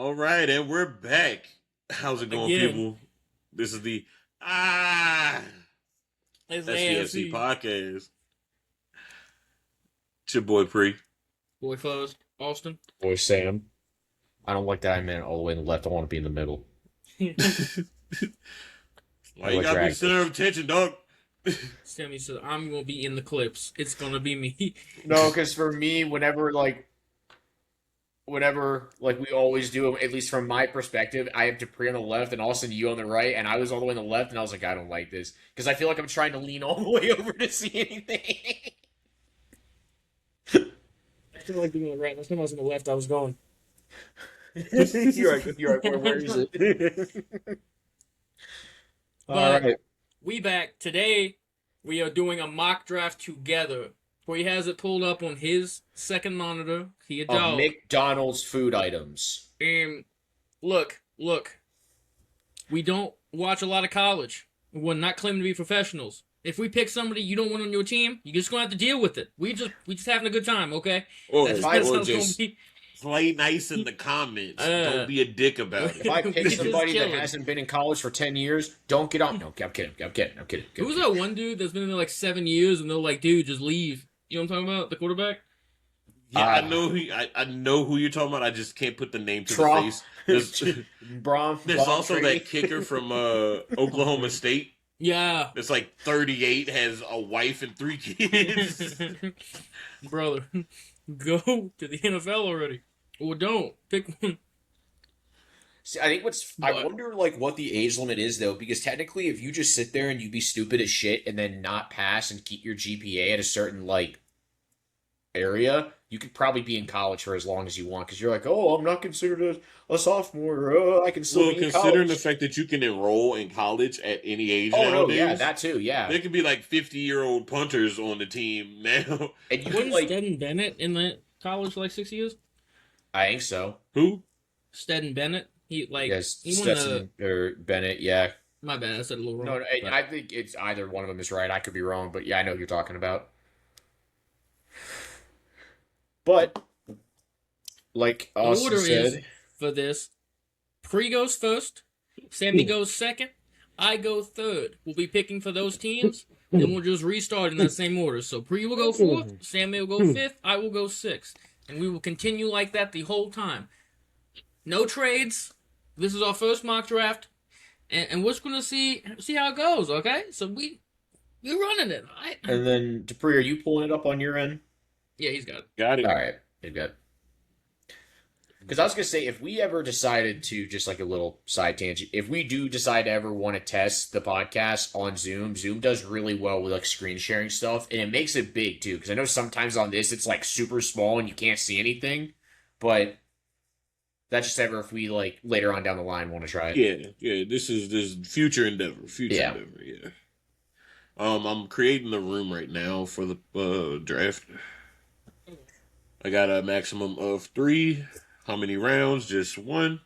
All right, and we're back. How's it going, Again, people? This is the ah it's SDFC AFC. podcast. It's your boy Pre. Boy Fuzz, Austin. Boy, Sam. I don't like that I'm in all the way in the left. I want to be in the middle. Why you gotta be the center of attention, dog? Sammy said, I'm going to be in the clips. It's going to be me. No, because for me, whenever we always do, at least from my perspective, I have Dupree on the left and Austin you on the right, and I was all the way on the left, and I was like, I don't like this because I feel like I'm trying to lean all the way over to see anything. I feel like being on the right. Last time I was on the left, I was going. You're right. Where is it? All right. We back. Today, we are doing a mock draft together. He has it pulled up on his second monitor. He a dog. McDonald's food items. And look. We don't watch a lot of college. We're not claiming to be professionals. If we pick somebody you don't want on your team, you're just gonna have to deal with it. We just having a good time, okay? Or That's how it's just gonna be. play nice in the comments. Don't be a dick about it. If I pick Just somebody that chilling. hasn't been in college for 10 years, don't get on. No, I'm kidding. Who was that one dude that's been in there like 7 years and they're like, dude, just leave? You know what I'm talking about? The quarterback? Yeah, I know who you're talking about. I just can't put the name to Trump. the face. There's also that kicker from Oklahoma State. Yeah. That's like 38, has a wife and 3 kids. Brother, go to the NFL already. Or don't. Pick one. See, I wonder what the age limit is though, because technically if you just sit there and you be stupid as shit and then not pass and keep your GPA at a certain area, you could probably be in college for as long as you want because you're like, oh, I'm not considered a sophomore. I can still be in considering the college. fact that you can enroll in college at any age Oh nowadays, no, yeah, that too, yeah. there could be like 50-year-old punters on the team now. And you Wasn't can Stedden Bennett in that college for like 6 years? I think so. Who? Stedden Bennett? He Yes, he won Stetson or Bennett, yeah. my bad, I said it a little wrong. No, but- I think it's either one of them is right. I could be wrong, but yeah, I know what you're talking about. But like the Austin order is said, for this. Pre goes first, Sammy goes second, I go third. We'll be picking for those teams, and we'll just restart in that same order. So Pre will go fourth, Sammy will go fifth, I will go sixth. And we will continue like that the whole time. No trades. This is our first mock draft. And we're just gonna see how it goes, okay? So we're running it, all right? and then Dupree, are you pulling it up on your end? Yeah, he's got it. Got it. All right, good. Because I was gonna say, if we ever decided to, just like a little side tangent, if we do decide to ever want to test the podcast on Zoom, Zoom does really well with screen sharing stuff, and it makes it big too. Because I know sometimes on this it's super small and you can't see anything, but that's just ever if we later on down the line want to try it. Yeah. This is future endeavor. Yeah. I'm creating the room right now for the draft. I got a maximum of 3. How many rounds? Just 1.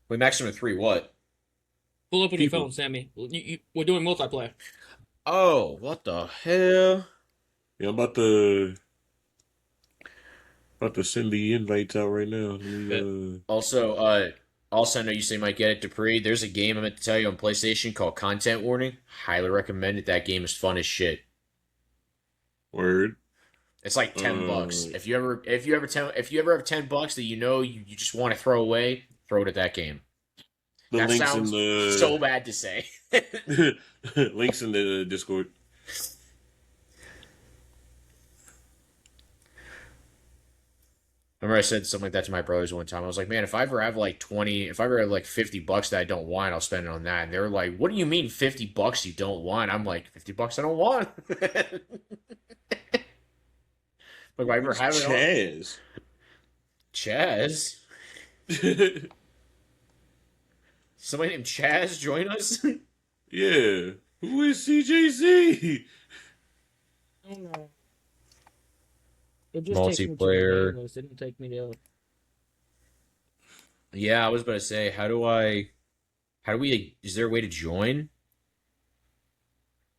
Wait, maximum of 3 what? Pull up on your People. phone, Sammy. We're doing multiplayer. Oh, what the hell? Yeah, I'm about to send the invites out right now. Also, I know you say you might get it, Dupree. There's a game I meant to tell you on PlayStation called Content Warning. Highly recommend it. That game is fun as shit. Word. It's like $10. If you ever have $10 that you just want to throw away, throw it at that game. The That links sounds in the so bad to say. links in the Discord. Remember I said something like that to my brothers one time. I was like, man, if I ever have $50 that I don't want, I'll spend it on that. And they were like, what do you mean $50 you don't want? I'm like, $50 I don't want. Like, if I ever have it Chaz. Chaz? Somebody named Chaz join us? Yeah. Who is CJC? I don't know. Multiplayer. It didn't take me to. Yeah, I was about to say, is there a way to join?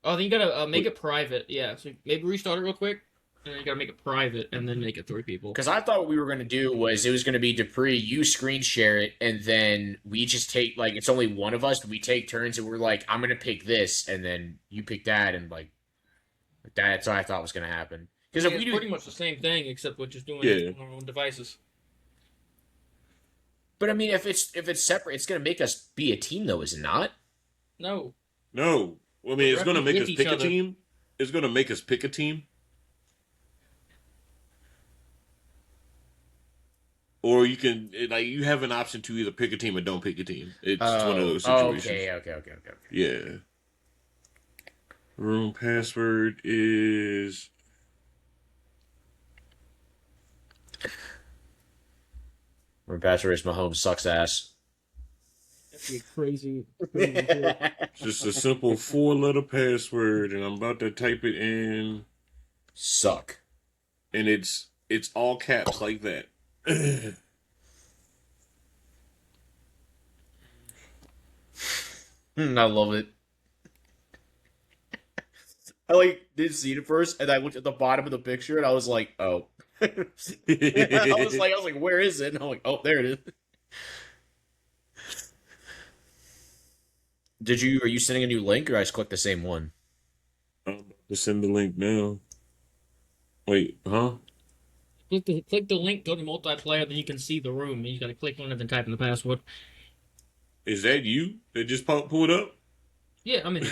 Oh, then you gotta make it private. Yeah, so maybe restart it real quick. And then you gotta make it private, and then make it 3 people. Because I thought what we were going to do was it was going to be Dupree, you screen share it, and then we just take, like, it's only one of us, but we take turns, and we're like, I'm going to pick this, and then you pick that, and, like, that's what I thought was going to happen. Because if we It's do, pretty much the same thing, except we're just doing Yeah. it on our own devices. but I mean, if it's separate, it's going to make us be a team, though, is it not? No. No. I mean, it's going to make With us each pick a other. team. It's going to make us pick a team. Or you can, like, you have an option to either pick a team or don't pick a team. It's one of those situations. Okay. Yeah. Room password is. Room password is Mahomes sucks ass. That'd be crazy. Just a simple 4-letter password, and I'm about to type it in, Suck. and it's all caps like that. I love it. I like didn't see it at first, and I looked at the bottom of the picture, and I was like, "Oh." I was like, "Where is it?" And I'm like, "Oh, there it is." Are you sending a new link, or I just clicked the same one? I'm about to send the link now. Wait, huh? Click the link, go to multiplayer, then you can see the room. You gotta click on it, then type in the password. Is that you that just pulled up? Yeah, I'm in.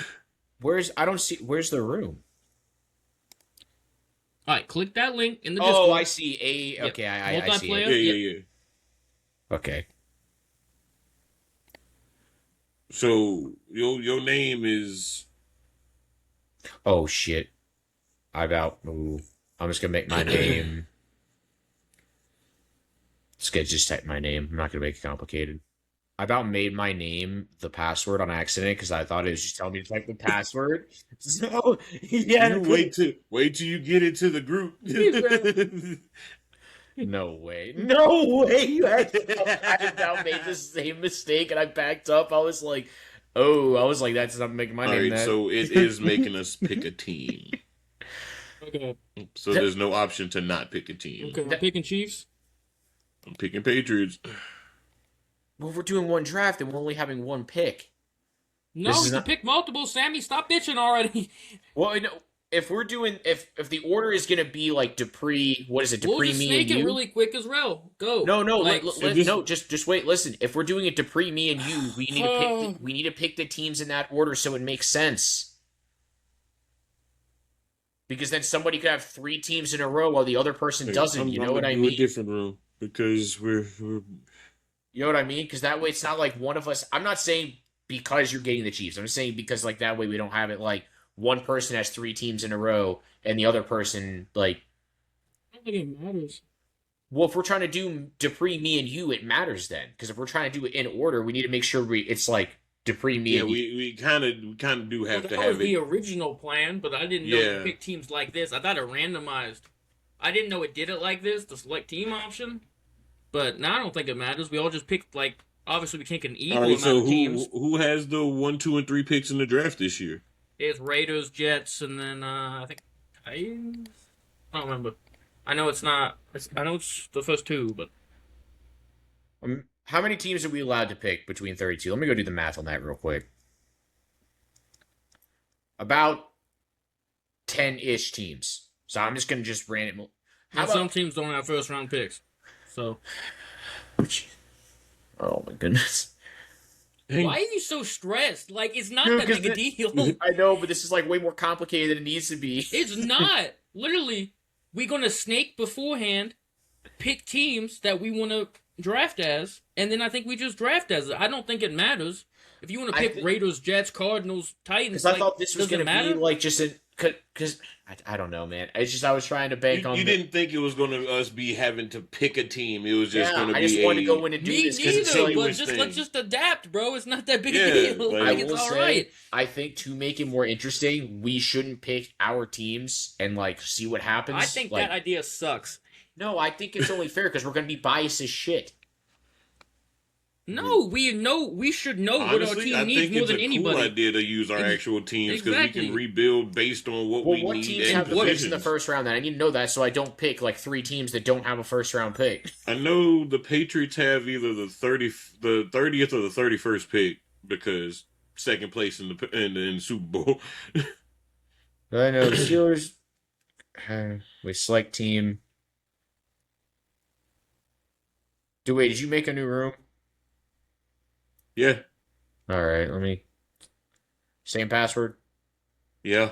Where's the room? Alright, click that link in the Discord. Oh, I see. Yep. Okay, I see Multiplayer? it. Yeah. Okay. So your name is. Oh shit. I'm just gonna make my name. Just type my name. I'm not gonna make it complicated. I about made my name the password on accident because I thought it was just telling me to type the password. So yeah, You wait till you get into the group. no way, no way. I had now made the same mistake and I backed up. I was like, that's not making my All name right, that. so it is making us pick a team. Okay. So there's no option to not pick a team. Okay, I'm picking Chiefs. I'm picking Patriots. Well, we're doing one draft and we're only having one pick. No, This is you can not- pick multiple. Sammy, stop bitching already. Well, I know if we're doing if the order is gonna be like Dupree, what is it? We'll Dupree, just me, snake and it you. really quick as well. Go. No, Like, just wait. Listen, if we're doing it Dupree, me, and you, we need to we need to pick the teams in that order so it makes sense. Because then somebody could have 3 teams in a row while the other person doesn't. You know what I A mean? different room because we're You know what I mean? Because that way it's not like one of us. I'm not saying because you're getting the Chiefs. I'm just saying because like that way we don't have it like one person has 3 teams in a row and the other person like. I don't think it matters. Well, if we're trying to do Dupree, me, and you, it matters then. Because if we're trying to do it in order, we need to make sure it's like Dupree, me, and you. we kind of do have Well, to that have was the it. original plan, but I didn't know Yeah. to pick teams like this. I thought it randomized. I didn't know it did it like this, the select team option. But now I don't think it matters. We all just picked, like, obviously we can't get an equal All right, amount so of teams. who has the 1, 2, and 3 picks in the draft this year? It's Raiders, Jets, and then I think Titans. I don't remember. I know it's not. I know it's the first 2, but How many teams are we allowed to pick between 32? Let me go do the math on that real quick. About 10-ish teams. So I'm just going to just random. some teams don't have first round picks. So Oh my goodness. why are you so stressed? Like, it's not that big a deal. I know, but this is like way more complicated than it needs to be. It's not. Literally, we're gonna snake beforehand, pick teams that we want to draft as, and then I think we just draft as it. I don't think it matters if you want to pick Raiders, Jets, Cardinals, Titans. Because I thought this was does it going to be matter? like just because I don't know, man. It's just I was trying to bank on. You didn't think it was going to us be having to pick a team. It was just going to I be just wanted to go in and do Me this neither, it's but continuous just thing. let's just adapt, bro. It's not that big Yeah, a deal. like- Like, I it's will all say, right. I think to make it more interesting, we shouldn't pick our teams and like see what happens. I think like, that idea sucks. no, I think it's only fair because we're going to be biased as shit. No, we should know what our Honestly, team I needs think more it's than a anybody. cool idea to use our actual teams because we can rebuild based on what we what need teams and have the picks in the positions. first round? Then I need to know that so I don't pick like 3 teams that don't have a first round pick. I know the Patriots have either the 30th or the 31st pick because second place in the Super Bowl. I know the Steelers. We select team. Did you make a new room? Yeah, All right, let me. Same password. yeah.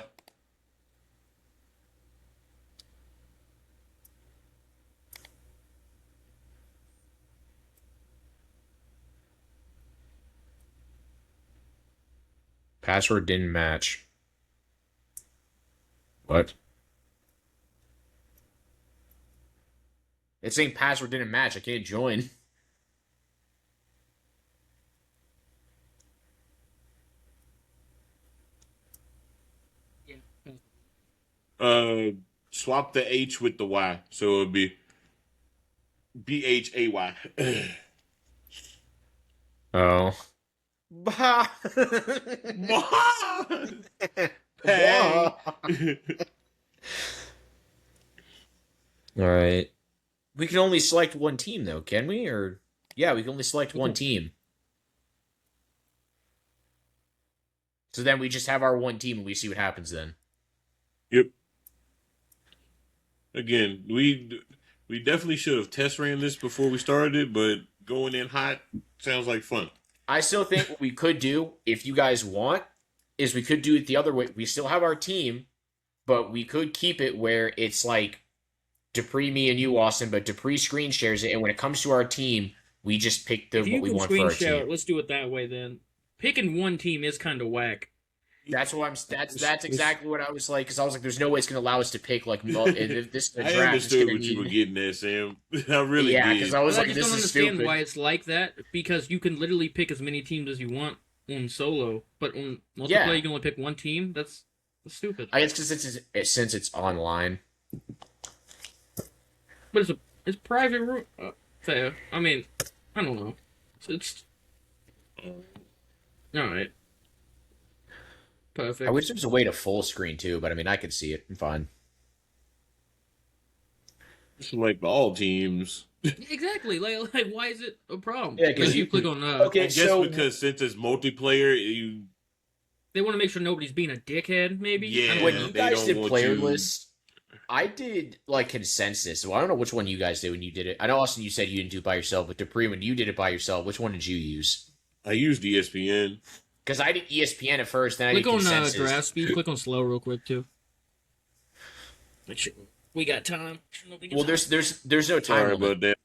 Password didn't match. What? It's saying password didn't match. I can't join. Swap the H with the Y, so it'd be BHAY. Oh. Bah. Hey. All right. We can only select one team, though, can we? Or yeah, we can only select one team. So then we just have our one team and we see what happens then. Yep. Again, we definitely should have test ran this before we started it, but going in hot sounds like fun. I still think what we could do, if you guys want, is we could do it the other way. We still have our team, but we could keep it where it's like Dupree, me, and you, Austin, but Dupree screen shares it, and when it comes to our team, we just pick what we want for our team. Let's do it that way then. Picking one team is kind of whack. That's what I'm. That's exactly what I was like, because I was like, "There's no way it's going to allow us to pick like if this I draft." understood what you were getting at, Sam. I really yeah, did. because I was But like, I just "This don't is understand stupid." why it's like that. Because you can literally pick as many teams as you want on solo, but on multiplayer you can only pick one team. That's stupid. I guess because since it's online. But it's private room. Fair. I mean, I don't know. It's all right. Perfect. I wish there was a way to full screen too, but I mean, I could see it. I'm fine. It's like all teams. Exactly. Like, why is it a problem? Yeah, because you click on. Okay, I guess because since it's multiplayer, they want to make sure nobody's being a dickhead. Maybe. Yeah. when you guys did player you... lists, I did like consensus. Well, I don't know which one you guys did when you did it. I know, Austin, you said you didn't do it by yourself, but Dupree, when you did it by yourself, which one did you use? I used ESPN. Because I did ESPN at first, then I did click on consensus. draft speed. Click on slow real quick too. Make sure we got time. Well, there's no time Sorry limit. about that.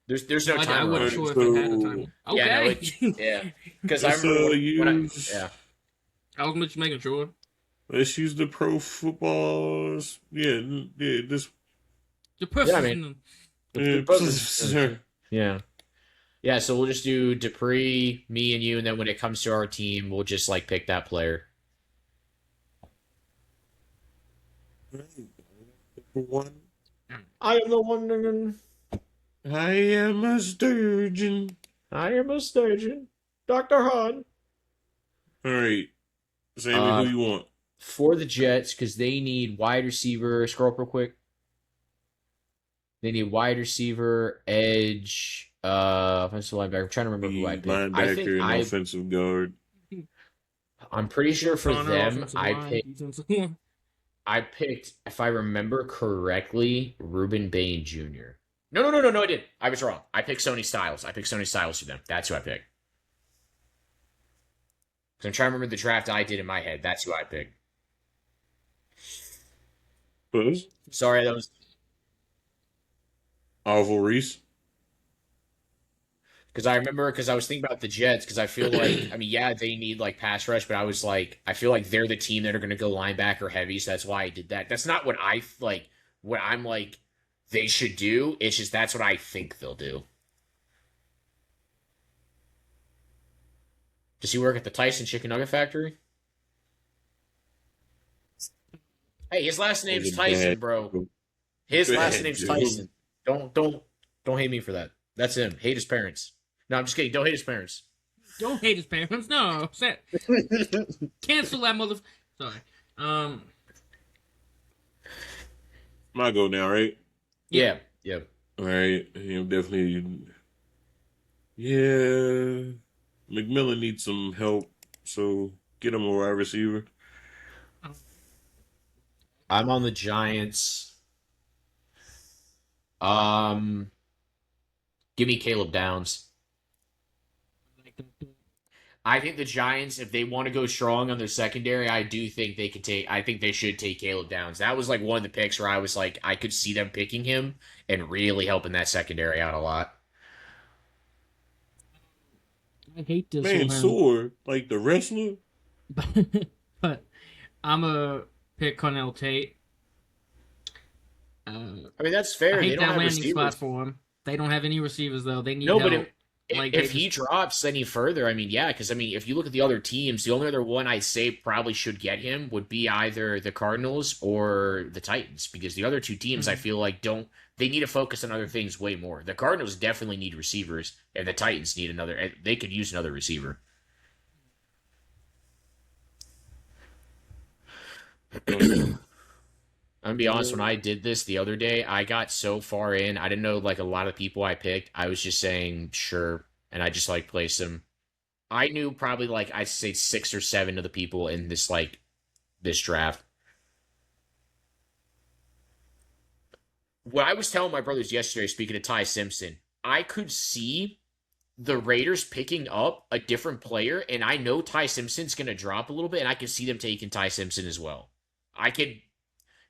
There's no time I limit. wasn't sure if it had a time. Okay. Yeah, because I remember yeah. I was just making sure. Let's use the pro footballs. Yeah, this. The person. Yeah, I mean, yeah. Yeah, so we'll just do Dupree, me, and you, and then when it comes to our team, we'll just like pick that player. One. I am the one. I am a sturgeon. I am a sturgeon. Dr. Hahn. All right, Sammy, who you want? For the Jets, because they need wide receiver. Scroll up real quick. They need wide receiver, edge, offensive linebacker. I'm trying to remember who I picked. Linebacker and offensive guard. I'm pretty sure for them, I picked, if I remember correctly, Ruben Bain Jr. No, I didn't. I was wrong. I picked Sony Styles. For them. That's who I picked. So I'm trying to remember the draft I did in my head. That's who I picked. Buzz? Sorry, that was... Alvin Reese? Because I was thinking about the Jets, because I feel like, I mean, yeah, they need, like, pass rush, but I was like, I feel like they're the team that are going to go linebacker heavy, so that's why I did that. That's not what what I'm like, they should do. It's just that's what I think they'll do. Does he work at the Tyson Chicken Nugget Factory? Hey, his last name's Tyson, bro. His last name's Tyson. Don't hate me for that. That's him. Hate his parents. No, I'm just kidding. Don't hate his parents. Don't hate his parents. No. Cancel that mother. Sorry. My go now, right? Yeah. Yeah. All right. Definitely. Yeah. McMillan needs some help, so get him a wide receiver. I'm on the Giants. Give me Caleb Downs. I think the Giants, if they want to go strong on their secondary, I do think they could take. I think they should take Caleb Downs. That was like one of the picks where I was like, I could see them picking him and really helping that secondary out a lot. I hate this Mansoor, like the wrestler. but I'm a pick Cornell Tate. I mean, that's fair. I hate they don't that have landing receivers. spot for him. They don't have any receivers though. They need No, help. but if he drops any further, I mean, yeah, because I mean, if you look at the other teams, the only other one I'd say probably should get him would be either the Cardinals or the Titans, because the other two teams I feel like they need to focus on other things way more. The Cardinals definitely need receivers, and the Titans need another. They could use another receiver. I'm gonna be honest, when I did this the other day, I got so far in, I didn't know like a lot of people I picked. I was just saying sure, and I just like placed them. I knew probably like I'd say 6 or 7 of the people in this draft. What I was telling my brothers yesterday, speaking of Ty Simpson, I could see the Raiders picking up a different player, and I know Ty Simpson's gonna drop a little bit, and I could see them taking Ty Simpson as well. I could.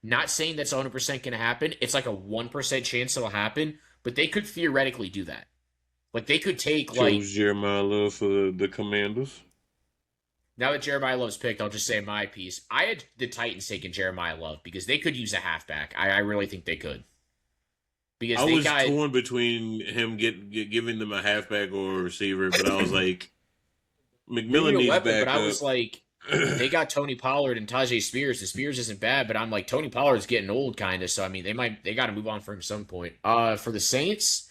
Not saying that's 100% going to happen. It's like a 1% chance it'll happen, but they could theoretically do that. Like, they could take, Chose Jeremiah Love for the Commanders. Now that Jeremiah Love's picked, I'll just say my piece. I had the Titans taking Jeremiah Love because they could use a halfback. I really think they could. Because I was torn between him giving them a halfback or a receiver, but I was like, McMillan needs backup. But I was like, they got Tony Pollard and Tajay Spears. The Spears isn't bad, but I'm like, Tony Pollard's getting old, kind of. So I mean, they got to move on for him some point. For the Saints,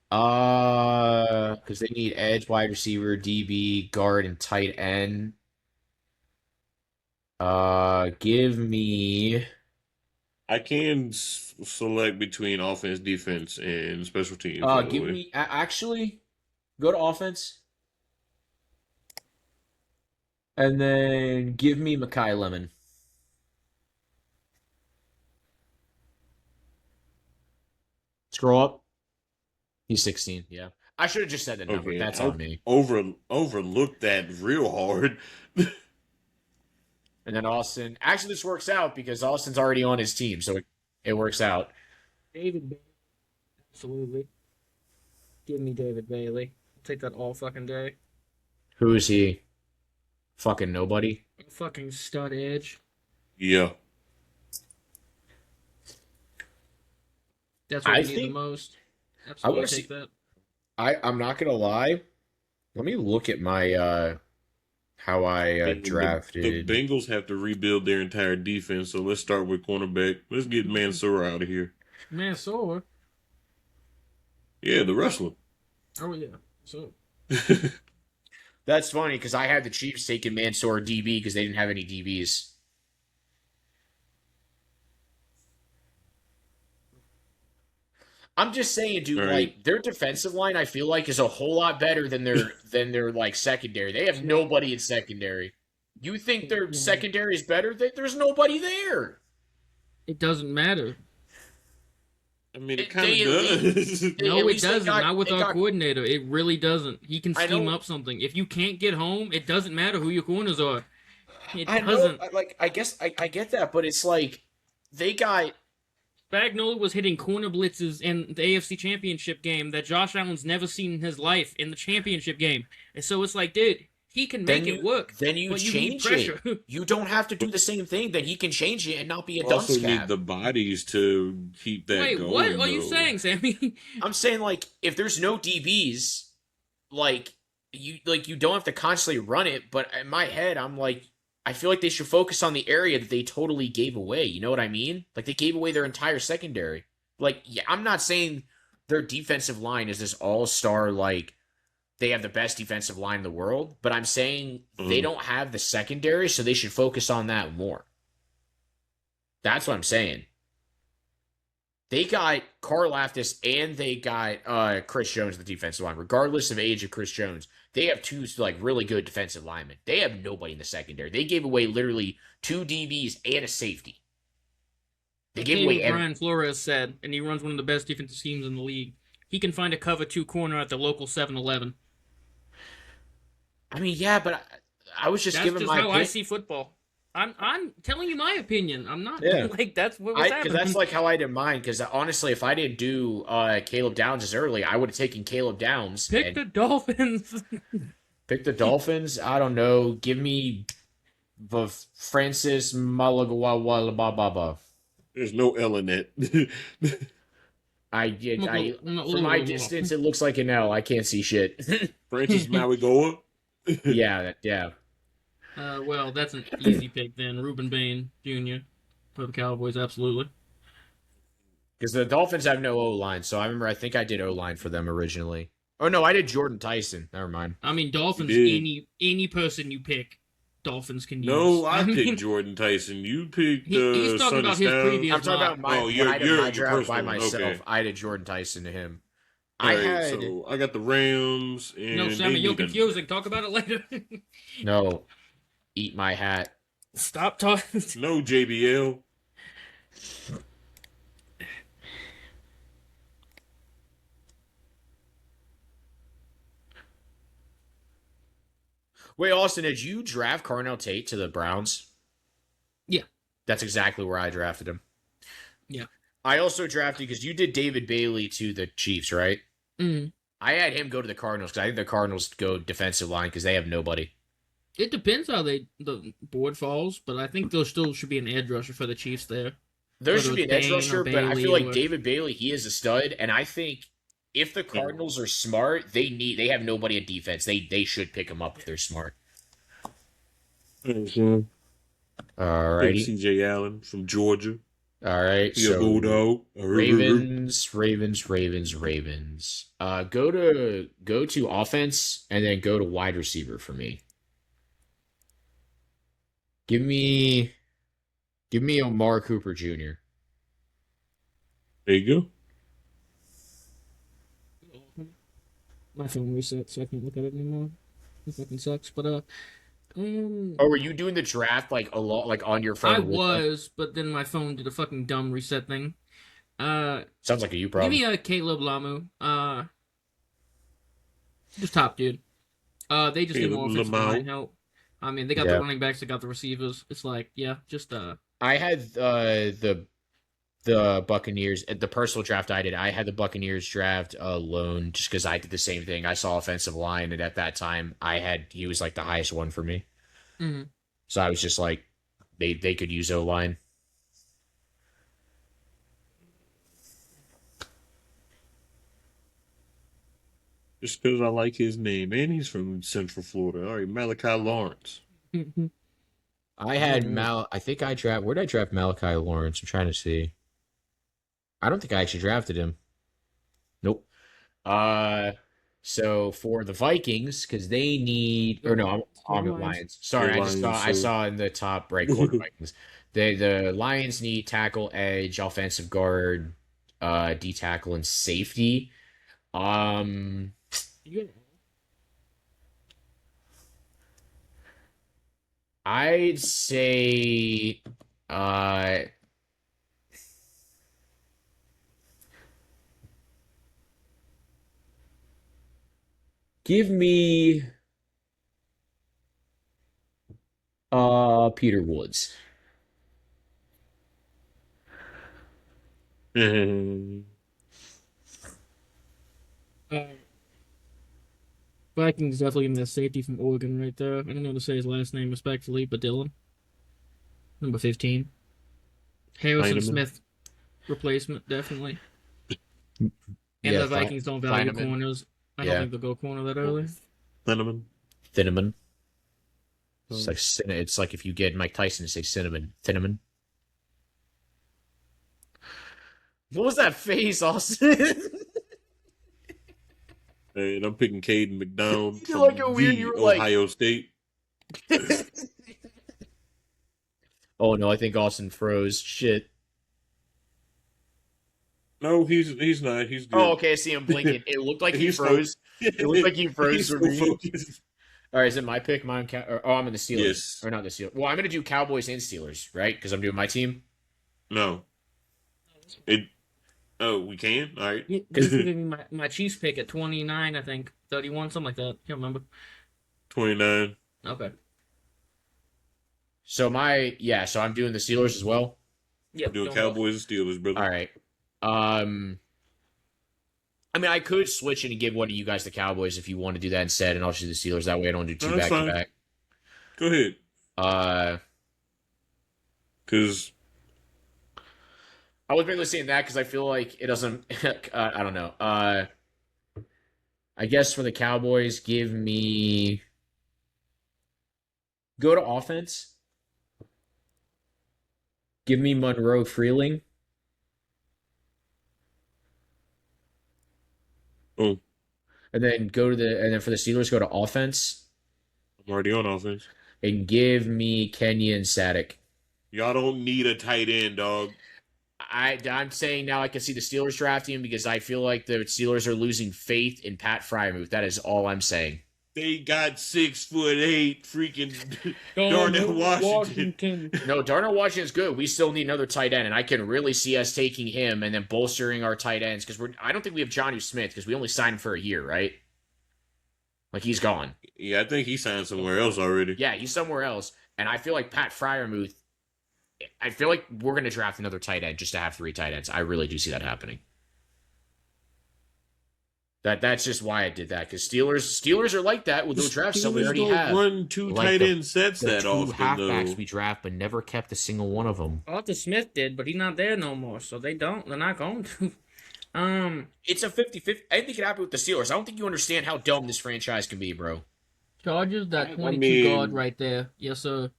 because they need edge, wide receiver, DB, guard, and tight end. Give me. I can select between offense, defense, and special teams. Give me actually go to offense. And then give me Makai Lemon. Scroll up. He's 16, yeah. I should have just said the number. Okay, that's on me. Overlooked that real hard. And then Austin. Actually, this works out because Austin's already on his team, so it works out. David Bailey. Absolutely. Give me David Bailey. I'll take that all fucking day. Who is he? Fucking nobody. Fucking stud edge. Yeah. That's what I need the most. Absolutely take that. I'm not gonna lie. Let me look at my how I drafted. The Bengals have to rebuild their entire defense, so let's start with cornerback. Let's get Mansoor out of here. Mansoor? Yeah, the wrestler. Oh yeah. So That's funny because I had the Chiefs taking Mansoor DB because they didn't have any DBs. I'm just saying, dude, like their defensive line, I feel like is a whole lot better than their like secondary. They have nobody in secondary. You think their secondary is better? There's nobody there. It doesn't matter. I mean, it kind of does. No, it doesn't. Not with our coordinator. It really doesn't. He can scheme up something. If you can't get home, it doesn't matter who your corners are. It doesn't. Like, I guess I get that, but it's like they got. Spagnuolo was hitting corner blitzes in the AFC Championship game that Josh Allen's never seen in his life in the championship game. And so it's like, dude, he can make it work. Then you change it. You don't have to do the same thing. Then he can change it and not be a dunce also need the bodies to keep that going. Wait, what are you saying, Sammy? I'm saying, like, if there's no DBs, like you don't have to constantly run it. But in my head, I'm like, I feel like they should focus on the area that they totally gave away. You know what I mean? Like, they gave away their entire secondary. Like, yeah, I'm not saying their defensive line is this all-star, like, they have the best defensive line in the world, but I'm saying they don't have the secondary, so they should focus on that more. That's what I'm saying. They got Karlaftis and they got Chris Jones, the defensive line. Regardless of age of Chris Jones, they have two like really good defensive linemen. They have nobody in the secondary. They gave away literally 2 DBs and a safety. They gave away Brian Flores said, and he runs one of the best defensive schemes in the league. He can find a cover 2 corner at the local 7-Eleven. I mean, yeah, but I was just giving my opinion. That's just how I see football. I'm telling you my opinion. I'm not like that's what was happening. That's like how I did mine. Because honestly, if I didn't do Caleb Downs as early, I would have taken Caleb Downs. Pick the Dolphins. Pick the Dolphins. I don't know. Give me the Francis Malagawawalababa. There's no L in that. From my distance, it looks like an L. I can't see shit. Francis Maligoa. Yeah. Well, that's an easy pick then. Reuben Bain Jr. for the Cowboys, absolutely. Because the Dolphins have no O-line, so I think I did O-line for them originally. Oh, no, I did Jordan Tyson. Never mind. I mean, Dolphins, any person you pick, Dolphins can use. No, I picked Jordan Tyson. You picked he's talking about his previous. I'm talking about my draft by myself. Okay. I did Jordan Tyson to him. So I got the Rams. And no, Sammy, you're confusing. Talk about it later. No. Eat my hat. Stop talking. No JBL. Wait, Austin, did you draft Carnell Tate to the Browns? Yeah. That's exactly where I drafted him. Yeah. I also drafted, because you did David Bailey to the Chiefs, right? Mm-hmm. I had him go to the Cardinals, because I think the Cardinals go defensive line, because they have nobody. It depends how the board falls, but I think there still should be an edge rusher for the Chiefs there. There should be an edge rusher, but I feel like David Bailey, he is a stud, and I think if the Cardinals are smart, they have nobody at defense. They should pick him up if they're smart. Mm-hmm. All right. CJ Allen from Georgia. All right. So Bulldog. Ravens. Go to offense and then go to wide receiver for me. Give me Omar Cooper Jr. There you go. My phone reset, so I can't look at it anymore. It fucking sucks. But were you doing the draft like a lot, like on your phone? I was, but then my phone did a fucking dumb reset thing. Sounds like a you problem. Give me Caleb Lamu. Just top dude. They just need more offensive line help. I mean, they got the running backs, they got the receivers. It's like, just I had the Buccaneers, the personal draft I did. I had the Buccaneers draft alone just because I did the same thing. I saw offensive line, and at that time, he was like the highest one for me. Mm-hmm. So I was just like, they could use O-line. Just because I like his name, and he's from Central Florida. All right, Malachi Lawrence. I had I think I drafted. Where did I draft Malachi Lawrence? I'm trying to see. I don't think I actually drafted him. Nope. So for the Vikings, because they need, or no, I'm the Lions. Sorry, I saw in the top right corner Vikings. The Lions need tackle, edge, offensive guard, D tackle, and safety. I'd say give me Peter Woods. Vikings definitely in that safety from Oregon right there. I don't know how to say his last name respectfully, but Dylan. Number 15. Harrison Smith replacement, definitely. And the Vikings don't value corners. I don't think they'll go corner that early. Thinnaman. It's like if you get Mike Tyson to say cinnamon. Thinnaman. What was that face, Austin? And I'm picking Caden McDonald You're from like a weird. the You were like, Ohio State. oh no, I think Austin froze. Shit. No, he's not. He's Oh, good. okay. I see him blinking. It looked like he He's so froze. It looked like he froze he's for so me. focused. All right, is it my pick? Oh, I'm in the Steelers. Yes. Or not the Steelers. Well, I'm going to do Cowboys and Steelers, right? Because I'm doing my team. No. It. Oh, we can. All right. Yeah, just giving me my Chiefs pick at 29, I think 31, something like that. Can't remember. 29. Okay. So so I'm doing the Steelers as well. Yeah. I'm doing Cowboys and Steelers, brother. All right. I mean, I could switch it and give one of you guys the Cowboys if you want to do that instead, and I'll do the Steelers. That way, I don't do two No, that's back to fine. back. Go ahead. Because I was mainly saying that because I feel like it doesn't. I don't know. I guess for the Cowboys, give me go to offense. Give me Monroe Freeling. oh, And then for the Steelers, go to offense I'm already on offense. and give me Kenyon Sadek. Y'all don't need a tight end, dog. I'm saying now I can see the Steelers drafting him because I feel like the Steelers are losing faith in Pat Fryermuth. That is all I'm saying. They got 6'8" freaking Darnell Washington. No, Darnell Washington's good. We still need another tight end, and I can really see us taking him and then bolstering our tight ends because I don't think we have Jonnu Smith because we only signed him for a year, right? Like he's gone. Yeah, I think he signed somewhere else already. Yeah, he's somewhere else, and I feel like Pat Fryermuth. I feel like we're going to draft another tight end just to have 3 tight ends. I really do see that happening. That's just why I did that because Steelers are like that. They'll draft someone we already don't have. run two Like tight the- end sets The that 2 often, halfbacks though. we draft, but never kept a single one of them. Arthur Smith did, but he's not there no more, so they're not going to. It's a 50-50. I think it could happen with the Steelers. I don't think you understand how dumb this franchise can be, bro. Chargers, that 22 mean- guard right there. Yes, sir.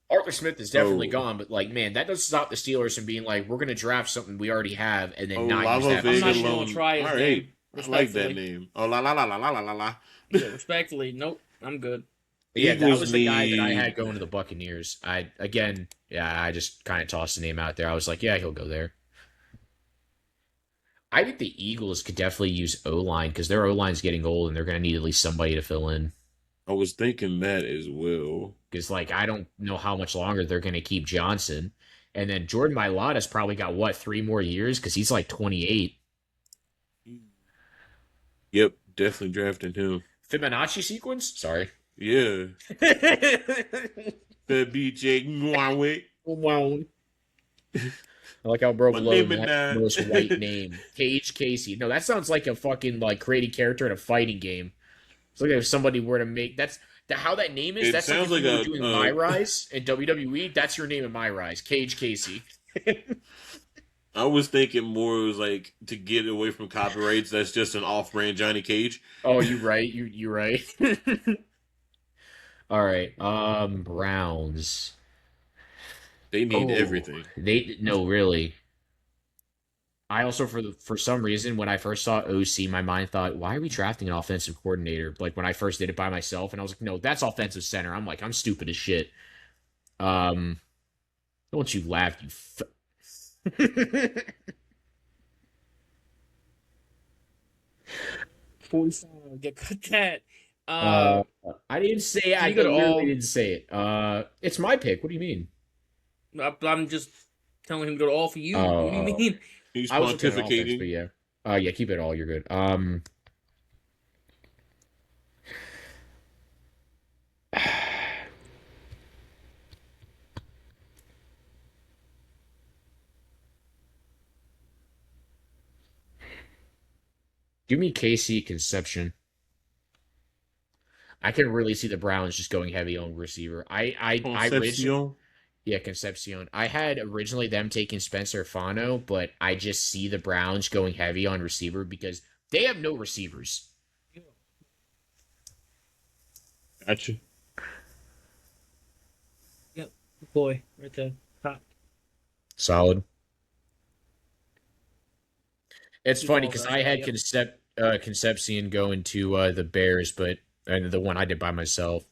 Arthur Smith is definitely Oh. gone, but like, man, that doesn't stop the Steelers from being like, we're going to draft something we already have and then Oh, not use Lava that. I'm Vega not even Lone. gonna try his All name, right. I like that respectfully. name. Oh, la la la la la la la la. Yeah, respectfully, nope, I'm good. Yeah, that Eagles was the guy that I need- had going to the Buccaneers. I just kind of tossed the name out there. I was like, yeah, he'll go there. I think the Eagles could definitely use O-line because their O-line's getting old and they're going to need at least somebody to fill in. I was thinking that as well. Because, like, I don't know how much longer they're going to keep Johnson. And then Jordan Mailata's probably got, 3 more years? Because he's like 28. Yep, definitely drafting him. Fibonacci sequence? Sorry. Yeah. That BJ Nwawe. Wow. I like how bro My below name is that not- most white name. Cage Casey. No, that sounds like a fucking, like, creating character in a fighting game. It's like if somebody were to make... How that name is, It that's like if sounds like you were a- doing My Rise in WWE, that's your name in My Rise. Cage Casey. I was thinking more it was like to get away from copyrights. That's just an off-brand Johnny Cage. Oh, you right. You right. All right. Browns. They need everything. No, really. I also for some reason when I first saw OC, my mind thought, why are we drafting an offensive coordinator? Like when I first did it by myself, and I was like, no, that's offensive center. I'm stupid as shit. Don't you laugh, you. Get cut that. I didn't say it. I you go to literally all- didn't say it. It's my pick. What do you mean? I'm just telling him to go to all for you. What do you mean? He's I was looking at offense, pontificating. but yeah. Yeah, keep it all. You're good. Give me KC Conception. I can really see the Browns just going heavy on receiver. Concepcion. Yeah, Concepcion. I had originally them taking Spencer Fano, but I just see the Browns going heavy on receiver because they have no receivers. Gotcha. Yep, boy, right there. Top. Solid. It's Keep funny all because that, I had yep. Concepcion going to the Bears, but the one I did by myself.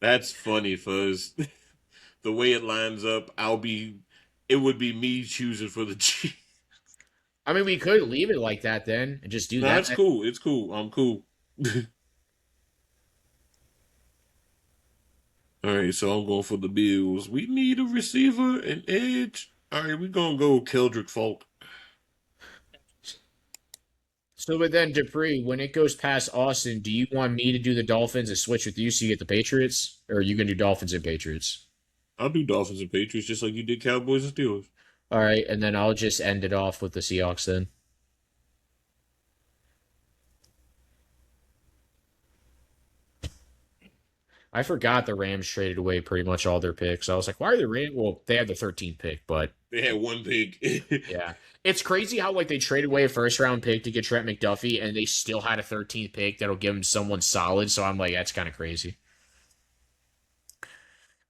That's funny, Fuzz. The way it lines up, it would be me choosing for the Chiefs. I mean, we could leave it like that then and just do Nah, that. it's cool. It's cool. I'm cool. All right, so I'm going for the Bills. We need a receiver, an edge. All right, we're gonna go Keldrick Falk. So, but then Dupree, when it goes past Austin, do you want me to do the Dolphins and switch with you so you get the Patriots, or are you gonna do Dolphins and Patriots? I'll do Dolphins and Patriots just like you did Cowboys and Steelers. All right, and then I'll just end it off with the Seahawks then. I forgot the Rams traded away pretty much all their picks. I was like, why are the Rams? Well, they had the 13th pick, but They had one pick. yeah. It's crazy how like they traded away a first round pick to get Trent McDuffie and they still had a 13th pick that'll give them someone solid. So I'm like, that's kind of crazy.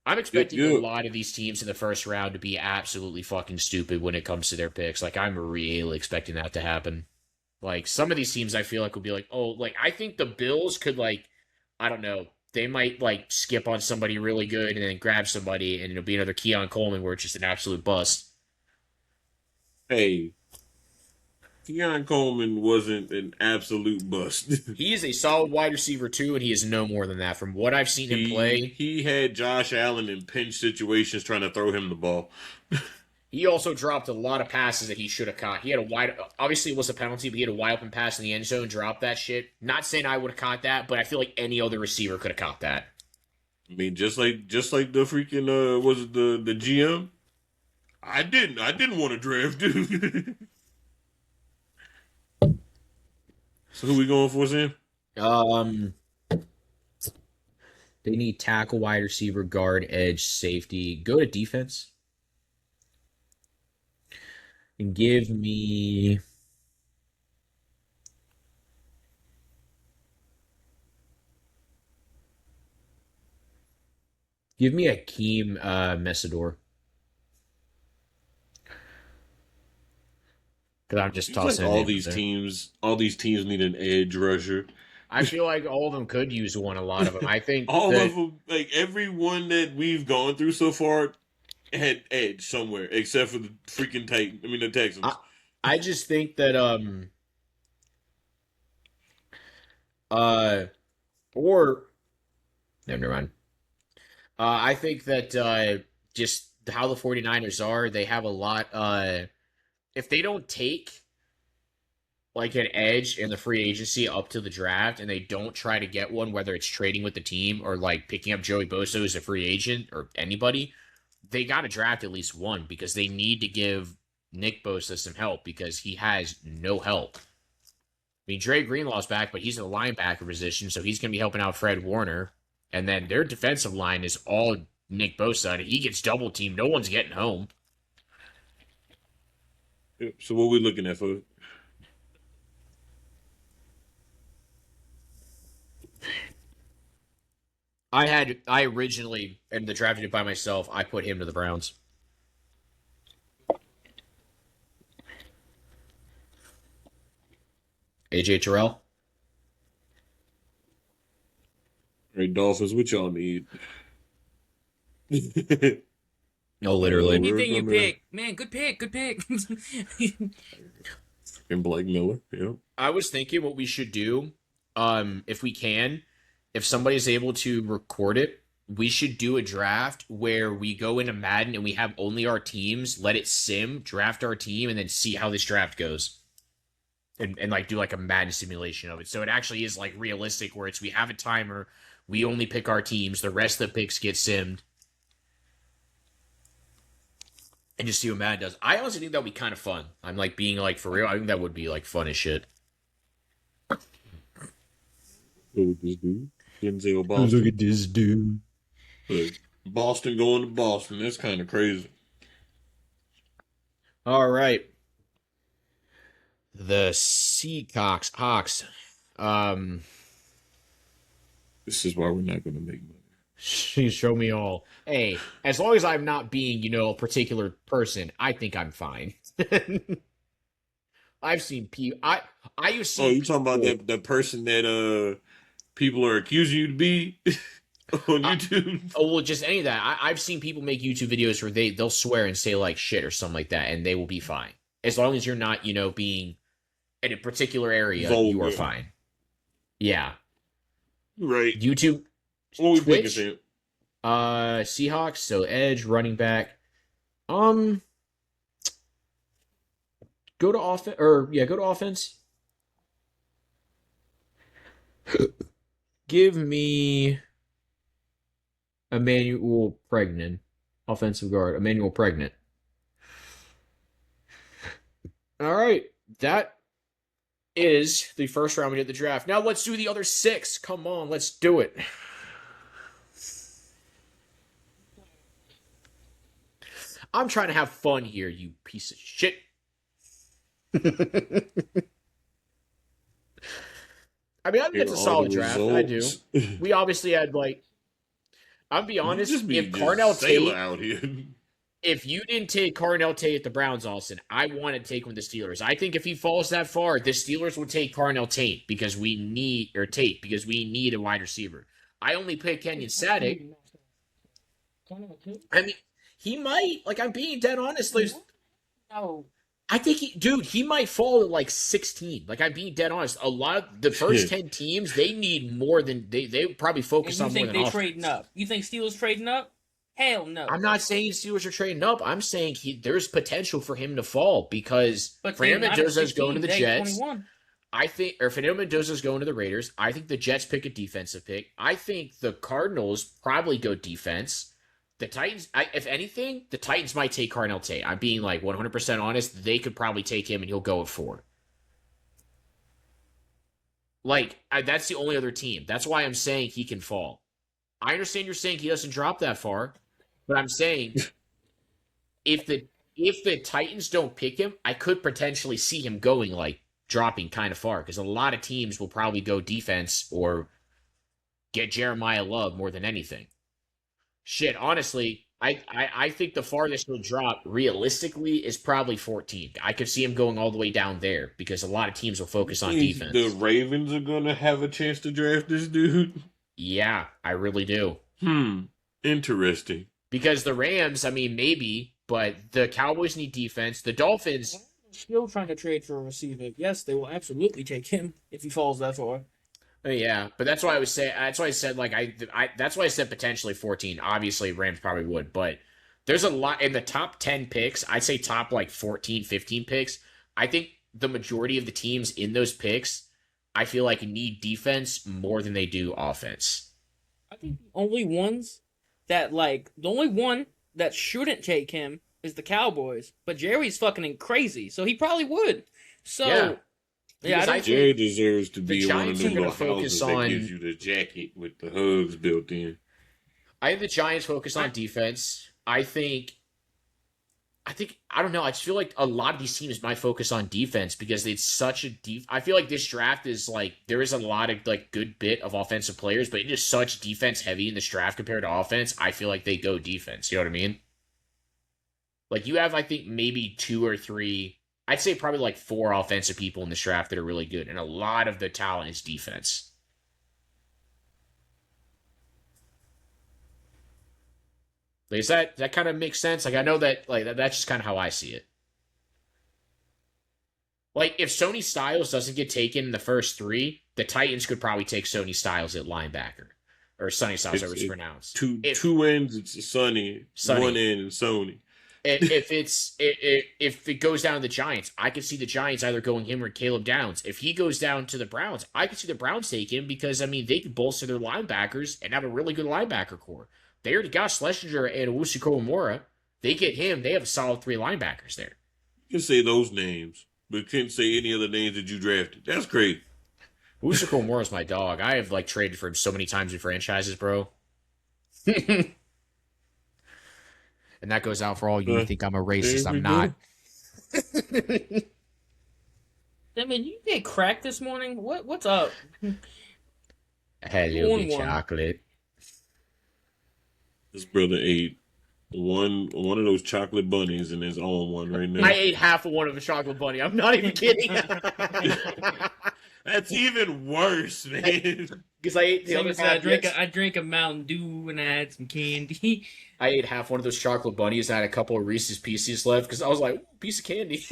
I'm expecting a Yep. lot of these teams in the first round to be absolutely fucking stupid when it comes to their picks. Like I'm really expecting that to happen. Like some of these teams I feel like will be like, oh, like I think the Bills could like, I don't know, they might like skip on somebody really good and then grab somebody and it'll be another Keon Coleman where it's just an absolute bust. Hey, Keon Coleman wasn't an absolute bust. He is a solid wide receiver too, and he is no more than that. From what I've seen him play, he had Josh Allen in pinch situations trying to throw him the ball. he also dropped a lot of passes that he should have caught. He had a wide, obviously it was a penalty, but he had a wide open pass in the end zone, dropped that shit. Not saying I would have caught that, but I feel like any other receiver could have caught that. I mean, just like the freaking was it the GM? I didn't want to draft dude. So who we going for, Sam? Um, they need tackle, wide receiver, guard, edge, safety. Go to defense and give me Akeem Messidor. Because I'm just Seems like tossing a all name these there. teams, all these teams need an edge rusher. I feel like all of them could use one. A lot of them. I think All that of them, like every one that we've gone through so far, had edge somewhere, except for the freaking the I, Texans. I just think that uh or no, never mind. I think that just how the 49ers are, they have a lot if they don't take like an edge in the free agency up to the draft and they don't try to get one, whether it's trading with the team or like picking up Joey Bosa as a free agent or anybody, they got to draft at least one because they need to give Nick Bosa some help because he has no help. I mean, Dre Greenlaw's back, but he's in the linebacker position, so he's going to be helping out Fred Warner. And then their defensive line is all Nick Bosa. And he gets double teamed. No one's getting home. Yep. So what we looking at for? I originally, in the drafted it by myself, I put him to the Browns. AJ Terrell. All right, Dolphins, what y'all need? No, literally. Anything you pick, man. Good pick. Good pick. And Blake Miller, yeah. I was thinking what we should do, if we can, if somebody's able to record it, we should do a draft where we go into Madden and we have only our teams, let it sim, draft our team, and then see how this draft goes. And like do like a Madden simulation of it. So it actually is like realistic where it's we have a timer, we only pick our teams, the rest of the picks get simmed. And just see what Madden does. I honestly think that would be kind of fun. I'm like being like for real. I think that would be like fun as shit. Look at this dude. Denzel Boston. Look at this dude. Look, Boston going to Boston. That's kind of crazy. All right. The Hawks. This is why we're not going to make money. Show me all. Hey, as long as I'm not being, a particular person, I think I'm fine. I've seen people. I've Oh, seen you talking about people. that the person that people are accusing you to be on I, YouTube? oh well, just any of that. I've seen people make YouTube videos where they'll swear and say like shit or something like that, and they will be fine as long as you're not, being in a particular area. You are Vulgar. fine. Yeah, Right. YouTube, What we thinking, Twitch, Sam? Seahawks. So Edge, running back. Um, go to offense or yeah, go to offense. Give me Emmanuel Pregnant, offensive guard. Emmanuel Pregnant. All right, that is the first round we did the draft. Now let's do the other 6. Come on, let's do it. I'm trying to have fun here, you piece of shit. I mean, I think Here it's are a all the solid draft. I do. results. We obviously had like, I'll be You honest. just be If just Carnell sailor Tate, out here. if you didn't take Carnell Tate at the Browns, Austin, I want to take him with the Steelers. I think if he falls that far, the Steelers will take Carnell Tate because we need a wide receiver. I only picked Kenyon Sadek. I mean, he might. Like, I'm being dead honest. No. I think he might fall at like 16. Like, I'm being dead honest. A lot of the first 10 teams, they need more than they probably And focus you on more think than they offense. trading up? You think Steelers trading up? Hell no. I'm not saying Steelers are trading up. I'm saying there's potential for him to fall because But Fernando they're not at Mendoza is going to the 16, Jets. 21. Fernando Mendoza is going to the Raiders. I think the Jets pick a defensive pick. I think the Cardinals probably go defense. The Titans, if anything, the Titans might take Carnell Tate. I'm being like 100% honest. They could probably take him and he'll go at 4. That's the only other team. That's why I'm saying he can fall. I understand you're saying he doesn't drop that far, but I'm saying if the Titans don't pick him, I could potentially see him going like dropping kind of far because a lot of teams will probably go defense or get Jeremiah Love more than anything. Shit, honestly, I think the farthest he'll drop realistically is probably 14. I could see him going all the way down there because a lot of teams will focus on defense. The Ravens are gonna have a chance to draft this dude. Yeah, I really do. Interesting. Because the Rams, I mean, maybe, but the Cowboys need defense. The Dolphins Still trying to trade for a receiver. Yes, they will absolutely take him if he falls that far. Yeah, but that's why I was saying. That's why I said like That's why I said potentially 14. Obviously, Rams probably would, but there's a lot in the top 10 picks. I'd say top like 14, 15 picks. I think the majority of the teams in those picks, I feel like need defense more than they do offense. I think the only one that shouldn't take him is the Cowboys. But Jerry's fucking crazy, so he probably would. So. Yeah. Yeah, I don't Jerry deserves to be one of Giants are them gonna little houses focus on- that gives you the jacket with the hugs built in. I think the Giants focus on defense. I don't know. I just feel like a lot of these teams might focus on defense because it's such a deep. I feel like this draft is like there is a lot of like good bit of offensive players, but it is such defense heavy in this draft compared to offense. I feel like they go defense. You know what I mean? Like you have, I think maybe 2 or 3. I'd say probably like 4 offensive people in this draft that are really good, and a lot of the talent is defense. Like, that kind of makes sense? Like I know that that's just kind of how I see it. Like if Sony Styles doesn't get taken in the first 3, the Titans could probably take Sony Styles at linebacker. Or Sonny Styles, however it's pronounced. Two ends, it's Sonny. One end, and Sony. If it goes down to the Giants, I could see the Giants either going him or Caleb Downs. If he goes down to the Browns, I could see the Browns take him because I mean they could bolster their linebackers and have a really good linebacker core. They already got Schlesinger and Owusu Komora. They get him, they have a solid 3 linebackers there. You can say those names, but can't say any other names that you drafted. That's crazy. Owusu Komora is my dog. I have like traded for him so many times in franchises, bro. And that goes out for all you who think I'm a racist. I'm not. I mean, you get cracked this morning? What's up? Hello, chocolate. This brother ate one of those chocolate bunnies and is on one right I now. ate half of one of a chocolate bunny. I'm not even kidding. That's even worse, man. Because I ate the Same other as half. I drank a Mountain Dew and I had some candy. I ate half one of those chocolate bunnies and I had a couple of Reese's Pieces left because I was like, ooh, piece of candy.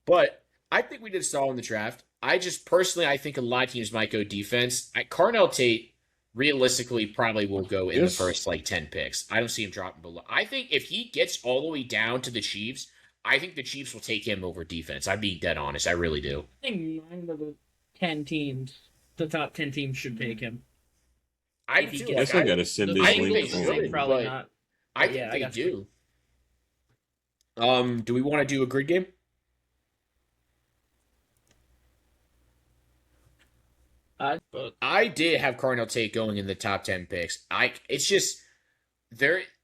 But I think we did solid in the draft. I just personally, I think a lot of teams might go defense. Carnell Tate realistically probably will go in the Yes. first like 10 picks. I don't see him dropping below. I think if he gets all the way down to the Chiefs, I think the Chiefs will take him over defense. I'm being dead honest. I really do. I think 9 of the top 10 teams should take him. I If he feel gets- Guess I gotta send The this I think link. they Bengals should, probably but not. I Yeah, think I they got do. Do we want to do a grid game? But I did have Carnell Tate going in the top 10 picks. It's just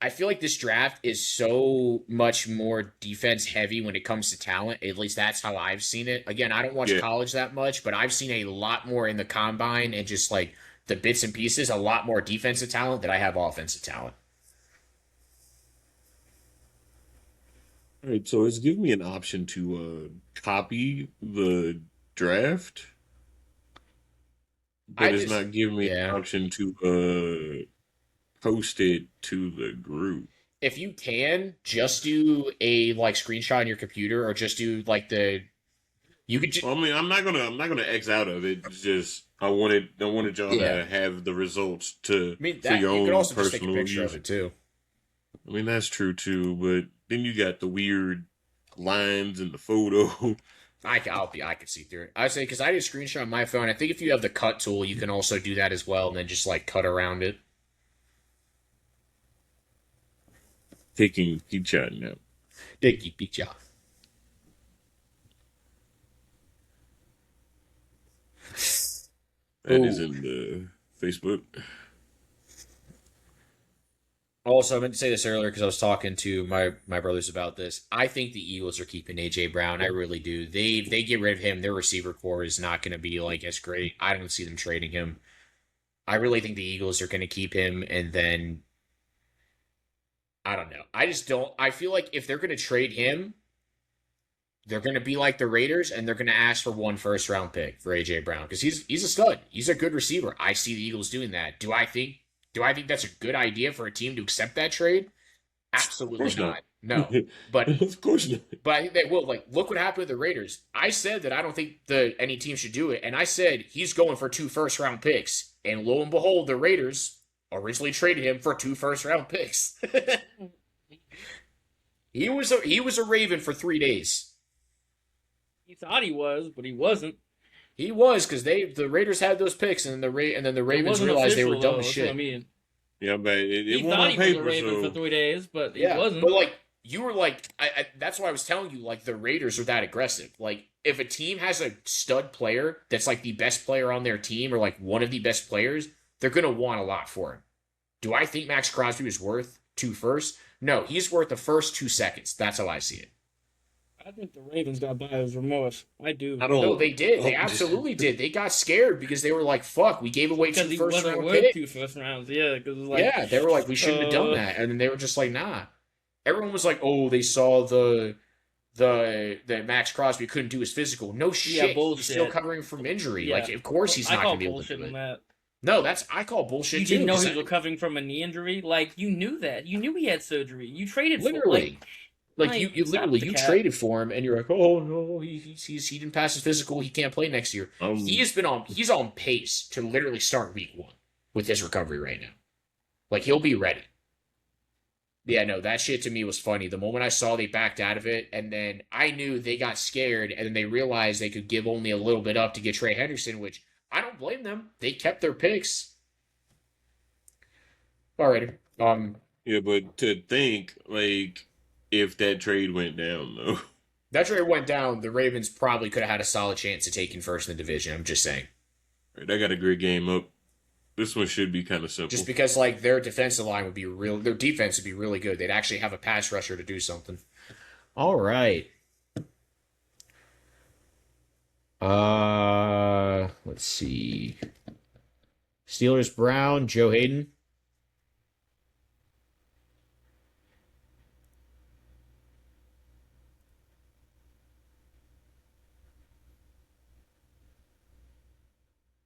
I feel like this draft is so much more defense heavy when it comes to talent. At least that's how I've seen it. Again, I don't watch Yeah. college that much, but I've seen a lot more in the combine and just like the bits and pieces, a lot more defensive talent than I have offensive talent. All right, so it's giving me an option to copy the draft, I but it's just not giving me an yeah. option to post it to the group. If you can, just do a like screenshot on your computer or just do like the you could just Well, I mean, I'm not gonna X out of it. It's just I wanted y'all yeah. to have the results I mean for that your you could own also just take a personal picture use. of it too. I mean, that's true too, but then you got the weird lines in the photo. I could see through it. I say because I did a screenshot on my phone. I think if you have the cut tool, you can also do that as well, and then just like cut around it. Keep chatting now. Dicky picture. That is Ooh. in the Facebook. Also, I meant to say this earlier because I was talking to my brothers about this. I think the Eagles are keeping AJ Brown. I really do. They get rid of him. Their receiver core is not going to be like as great. I don't see them trading him. I really think the Eagles are going to keep him, and then I don't know. I just don't. I feel like if they're going to trade him, they're going to be like the Raiders, and they're going to ask for one first round pick for AJ Brown because he's a stud. He's a good receiver. I see the Eagles doing that. Do I think that's a good idea for a team to accept that trade? Of Absolutely course not. not. No. But Of course not. I think they will. Like, look what happened with the Raiders. I said that I don't think any team should do it, and I said he's going for 2 first round picks. And lo and behold, the Raiders originally traded him for 2 first round picks. he was a Raven for 3 days. he thought he was, but he wasn't. He was because the Raiders had those picks, and then the It Ravens wasn't realized they were official, dumb though, as that's what shit. I mean, Yeah, but it he went thought on he was a paper, Raven for so 3 days, but he Yeah, wasn't. but like you were like, that's why I was telling you like the Raiders are that aggressive. Like if a team has a stud player that's like the best player on their team or like one of the best players, they're gonna want a lot for him. Do I think Max Crosby is worth 2 firsts? No, he's worth the first 2 seconds. That's how I see it. I think the Ravens got buyer's remorse. I do. I don't. No, they did. They oh, absolutely did. They got scared because they were like, "Fuck, we gave away Because two he first wasn't round worth picks." 2 first rounds. Yeah, because like Yeah, they were like, "We shouldn't have done uh, that," and then they were just like, "Nah." Everyone was like, "Oh, they saw the Max Crosby couldn't do his physical." No shit, bullshit. he's still covering from injury. Yeah. Like, of course he's I not call gonna be able to bullshit do on it. that. No, I call bullshit You too. didn't know 'Cause he was recovering from a knee injury. Like you knew that. You knew he had surgery. You traded for literally, like like, you stop literally the you cap. traded for him, and you're like, "Oh no, he didn't pass his physical. He can't play next year." um, He's on pace to literally start week 1 with his recovery right now. Like he'll be ready. Yeah, no, that shit to me was funny. The moment I saw they backed out of it, and then I knew they got scared, and then they realized they could give only a little bit up to get Trey Henderson, which I don't blame them. They kept their picks. Alrighty. yeah, but to think like if that trade went down though, That trade went down. The Ravens probably could have had a solid chance of taking first in the division. I'm just saying. right, I got a great game up. This one should be kind of simple. Just because like their defensive line would be their defense would be really good. They'd actually have a pass rusher to do something. All right. Let's see. Steelers Brown, Joe Hayden.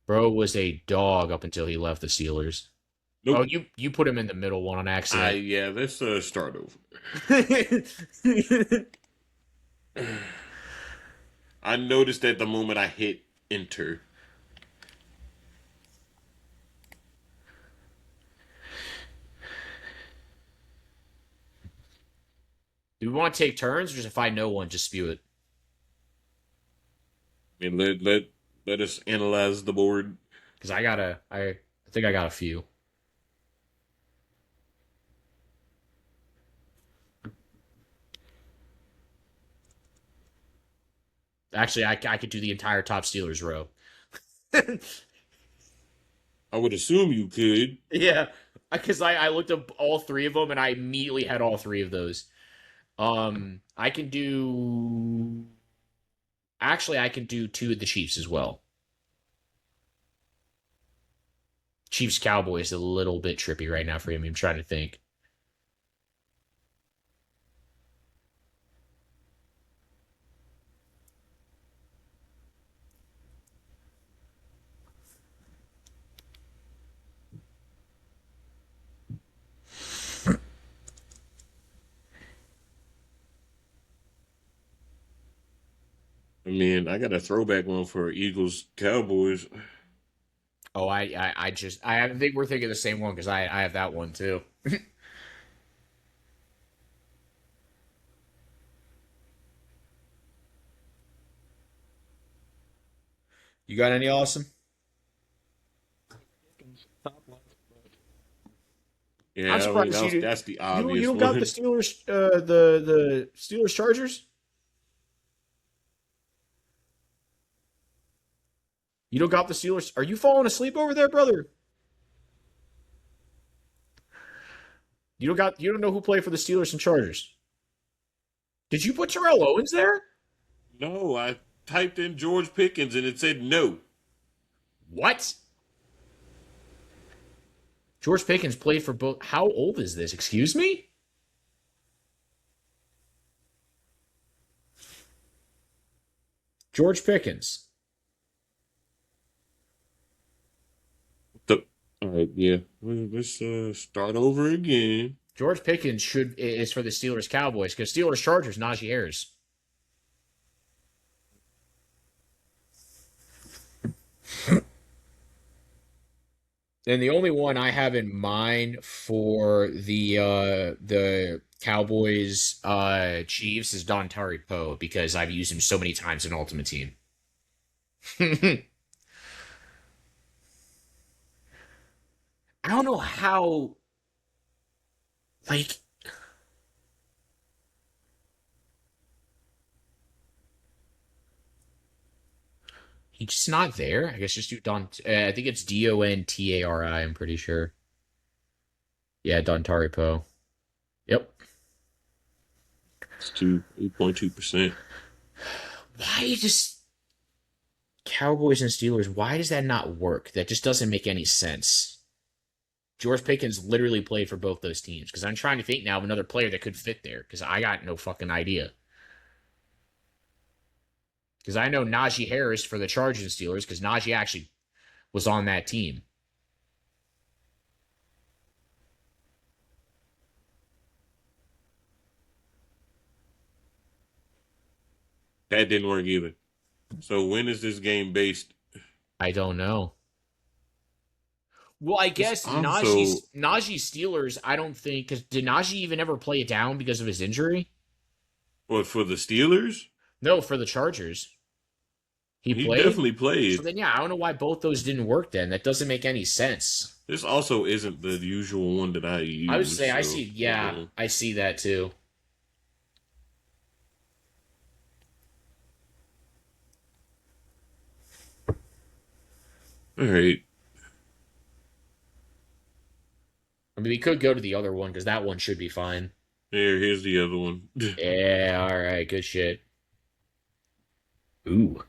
Bro was a dog up until he left the Steelers. Oh, Nope. you put him in the middle one on accident. Yeah, let's start over. I noticed that the moment I hit enter. Do we want to take turns, or just if I know one, just spew it? And let us analyze the board. Because I think I got a few. Actually, I could do the entire top Steelers row. I would assume you could. Yeah, because I looked up all three of them and I immediately had all three of those. I can do. Actually, I can do two of the Chiefs as well. Chiefs Cowboys a little bit trippy right now for me. I'm trying to think. I mean, I got a throwback one for Eagles Cowboys. Oh, I think we're thinking the same one because I have that one too. You got any awesome? I'm Yeah, I mean surprised you do. that's the You obvious don't got the one. Steelers the Steelers Chargers? You don't got the Steelers. Are you falling asleep over there, brother? You don't know who played for the Steelers and Chargers. Did you put Terrell Owens there? No, I typed in George Pickens and it said no. What? George Pickens played for both. How old is this? Excuse me? George Pickens. The, all right, yeah. Let's start over again. George Pickens is for the Steelers Cowboys because Steelers Chargers Najee Harris. And the only one I have in mind for the Cowboys Chiefs is Don Tari Poe because I've used him so many times in Ultimate Team. I don't know how like he's just not there. I guess just do Don. I think it's Dontari. I'm pretty sure. Yeah, Don Tari Poe. Yep. It's 8.2%. Why just Cowboys and Steelers? Why does that not work? That just doesn't make any sense. George Pickens literally played for both those teams because I'm trying to think now of another player that could fit there because I got no fucking idea. Because I know Najee Harris for the Chargers and Steelers because Najee actually was on that team. That didn't work either. So when is this game based? I don't know. Well, I guess Also, Najee Steelers. I don't think because did Najee even ever play it down because of his injury? what for the Steelers? No, for the Chargers. He He played. definitely So played. then, yeah, I don't know why both those didn't work. Then that doesn't make any sense. This also isn't the usual one that I I would use. say I So, see. Yeah, I see that too. all right. I mean, we could go to the other one because that one should be fine. Here's the other one. Yeah, all right, good shit. Ooh.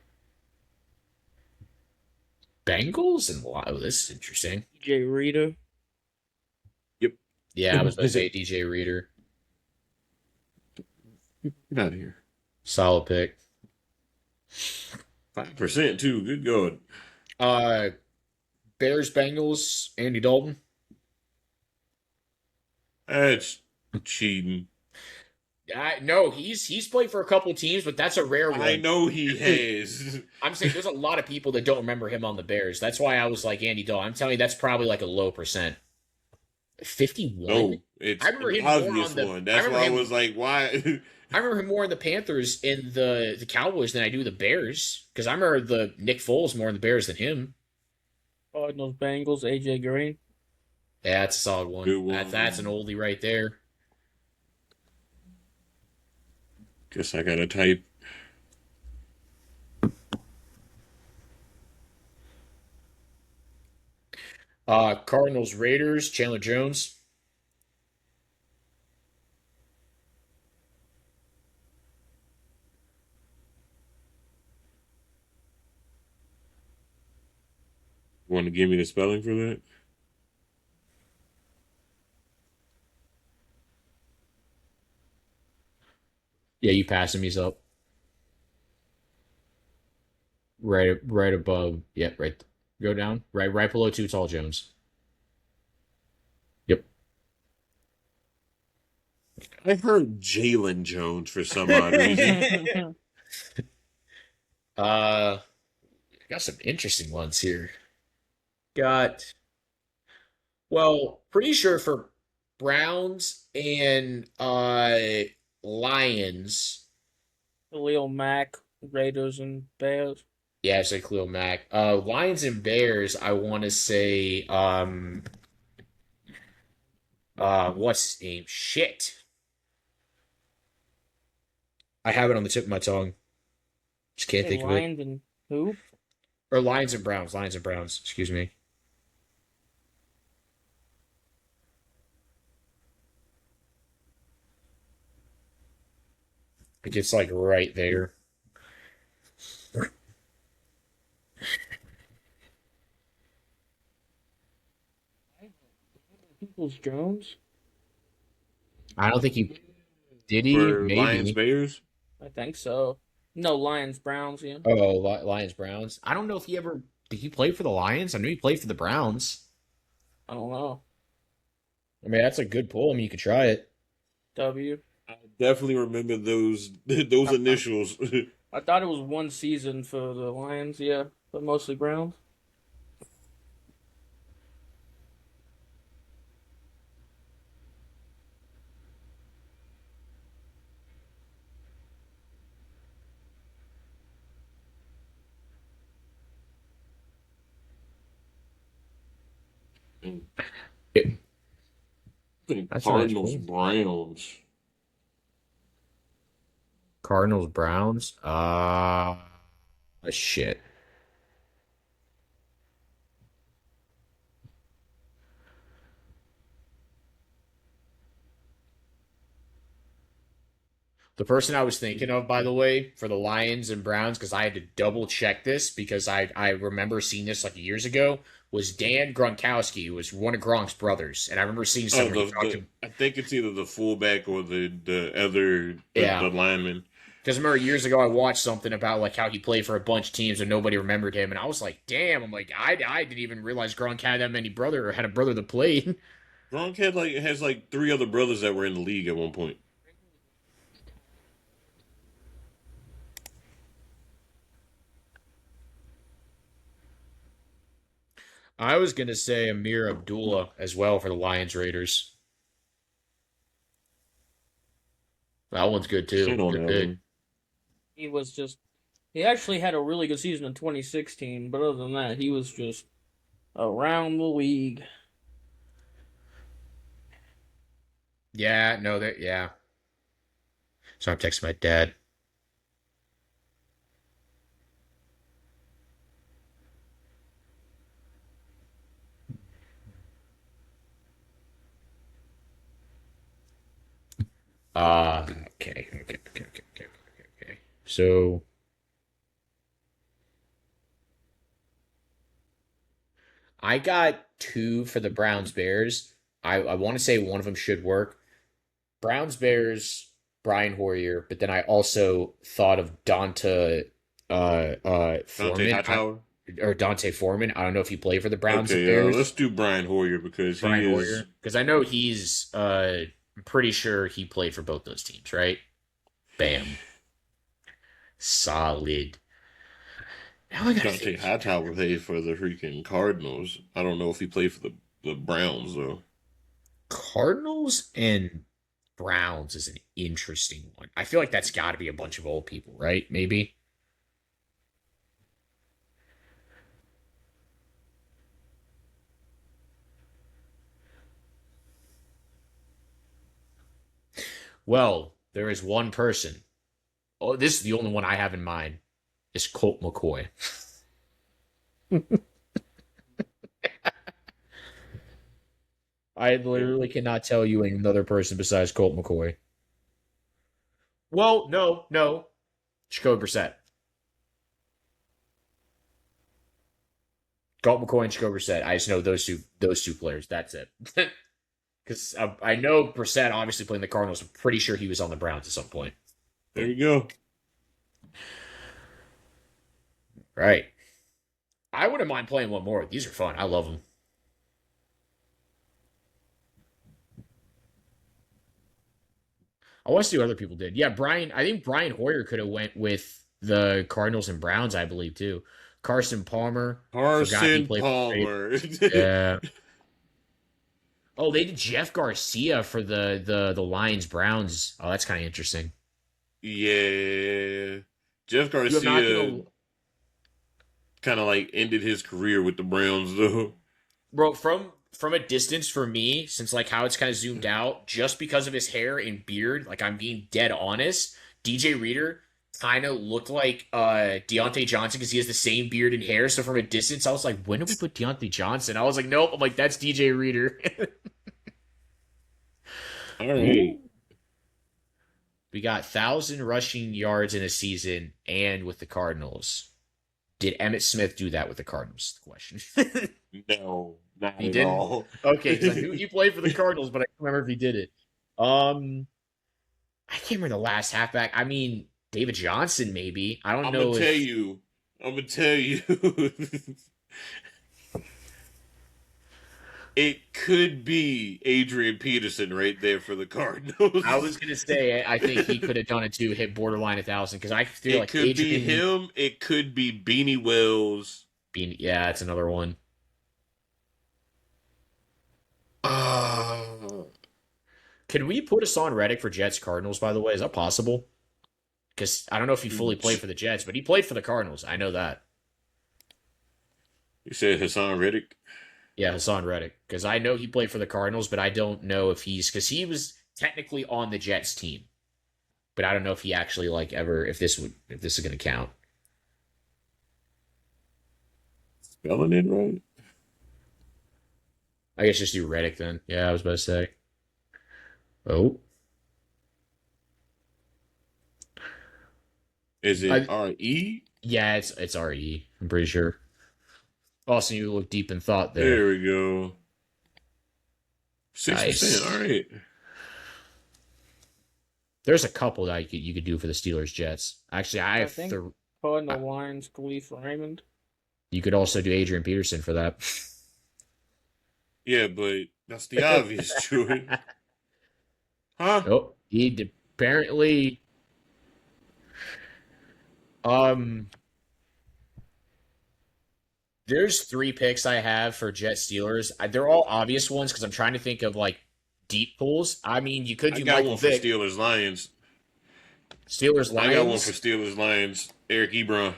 Bengals and wow, this is interesting. Jay Reader. Yep. Yeah, I was about to say DJ Reader. Get out of here. Solid pick. 5% too. Good God. Uh, Bears Bengals. Andy Dalton. That's cheating. No, he's played for a couple teams, but that's a rare one. I know he has. I'm saying there's a lot of people that don't remember him on the Bears. That's why I was like Andy Dalton. I'm telling you, that's probably like a low percent. 51. No, it's I remember an him more obvious on the- one. I That's remember why I him- was like, why? I remember him more in the Panthers and the Cowboys than I do the Bears. Because I remember the Nick Foles more in the Bears than him. Cardinals, Bengals, AJ Green. Yeah, that's a solid one. Good one. That's an oldie right there. Guess I gotta type. Cardinals Raiders. Chandler Jones. Want to give me the spelling for that? Yeah, you pass him. He's up. Right above. Yep, right. Go down. Right below Too Tall Jones. Yep. I heard Jalen Jones for some odd reason. Got some interesting ones here. Got pretty sure for Browns and Lions. Khalil Mack, Raiders, and Bears. Yeah, I said Khalil Mack. Lions and Bears, I want to say what's his name? Shit. I have it on the tip of my tongue. Just can't think of it. Lions and who? Or Lions and Browns. Lions and Browns. Excuse me. I think it's like right there. Peoples Jones. I don't think he did. He For maybe. Lions Bears? I think so. No, Lions, Browns. Yeah. Oh, Lions Browns. I don't know if he ever did. He play for the Lions. I knew he played for the Browns. I don't know. I mean, that's a good pull. I mean, you could try it. W. I definitely remember those initials. I thought it was one season for the Lions. Yeah, but mostly Browns. It- That's a nice Cardinals pull. Browns. Cardinals Browns. Shit. The person I was thinking of, by the way, for the Lions and Browns, because I had to double check this because I remember seeing this like years ago, was Dan Gronkowski, who was one of Gronk's brothers, and I remember seeing Oh, somebody talk to him. I think it's either the fullback or the other Yeah. the lineman. Because I remember years ago I watched something about like how he played for a bunch of teams and nobody remembered him, and I was like, damn, I'm like I didn't even realize Gronk had that many brother or had a brother that played. Gronk has like three other brothers that were in the league at one point. I was gonna say Amir Abdullah as well for the Lions Raiders. That one's good too. Shit on Good that pick. one. He was just. He actually had a really good season in 2016, but other than that, he was just around the league. Yeah, no, that yeah. So I'm texting my dad. Okay. So I got 2 for the Browns Bears. I want to say one of them should work. Browns Bears, Brian Hoyer, but then I also thought of Dante Foreman Hightower. or Dante Foreman. I don't know if he played for the Browns and Okay, let's Bears. do Brian Hoyer because he Brian is. Hoyer, because I know he's I'm pretty sure he played for both those teams, right? Bam, solid. Now I gotta Dante think. Hightower played for the freaking Cardinals. I don't know if he played for the Browns though. Cardinals and Browns is an interesting one. I feel like that's got to be a bunch of old people, right? Maybe. Well, there is one person. Oh, this is the only one I have in mind. Is Colt McCoy. I literally cannot tell you another person besides Colt McCoy. Well, no. Jacoby Brissett. Colt McCoy and Jacoby Brissett. I just know those two players. That's it. Because I know Brissett obviously playing the Cardinals. I'm pretty sure he was on the Browns at some point. There you go. Right. I wouldn't mind playing one more. These are fun. I love them. I want to see what other people did. Yeah, Brian. I think Brian Hoyer could have went with the Cardinals and Browns. I believe too. Carson Palmer. Forgot he Carson played for the Palmer. Yeah. Oh, they did Jeff Garcia for the Lions Browns. Oh, that's kind of interesting. Yeah. Jeff You have not Garcia gonna, kind of like ended his career with the Browns though. bro. From a distance for me, since like how it's kind of zoomed out, just because of his hair and beard, like I'm being dead honest. DJ Reader kind of looked like Deontay Johnson because he has the same beard and hair. So from a distance, I was like, when did we put Deontay Johnson? I was like, nope. I'm like, that's DJ Reader. All right. We got 1,000 rushing yards in a season and with the Cardinals. Did Emmett Smith do that with the Cardinals? The question. No, not He at didn't? all. Okay, because I knew he played for the Cardinals, but I can't remember if he did it. I can't remember the last halfback. I mean, David Johnson, maybe. I don't I'm gonna know tell if. you. I'm gonna tell you. It could be Adrian Peterson right there for the I Cardinals. was gonna say I think he could have done it too, hit borderline 1,000, because I feel It like could be Adrian. him. It could be Beanie Wells. Being, yeah, it's another one. Uh, Can we put Hassan Reddick for Jets Cardinals? By the way, is that possible? Because I don't know if he fully played for the Jets, but he played for the Cardinals. I know that. you said Hassan Reddick. Yeah, Hassan Reddick. Because I know he played for the Cardinals, but I don't know if he's because he was technically on the Jets team. But I don't know if he actually like ever if this is gonna count. Spelling it right? I guess just do Reddick then. Yeah, I was about to say. Oh. Is it I R-E? yeah, it's RE, I'm pretty sure. Austin, you look deep in thought there. There we go. 6%. Nice. All right. There's a couple that you could do for the Steelers Jets. Actually, I I have think the Cardinal Lions, Khalif Raymond. you could also do Adrian Peterson for that. Yeah, but that's the obvious choice. Huh? Oh, apparently um there's 3 picks I have for Jet Steelers. They're all obvious ones because I'm trying to think of like deep pulls. I mean, you could I do got Michael one for Vick, Steelers Lions. Steelers I got one for Lions, Steelers Lions. Eric Ebron.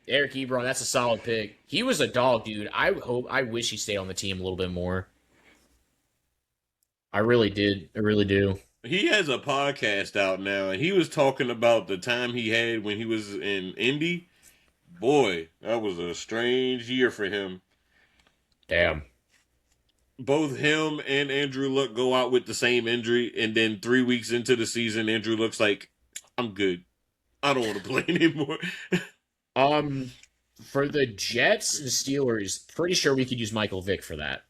Eric Ebron. That's a solid pick. He was a dog, dude. I wish he stayed on the team a little bit more. I really did. I really do. He has a podcast out now, and he was talking about the time he had when he was in Indy. Boy, that was a strange year for him. Damn. Both him and Andrew Luck go out with the same injury, and then 3 weeks into the season, Andrew Luck's like, I'm good. I don't want to play anymore. Um, For the Jets and Steelers, pretty sure we could use Michael Vick for that.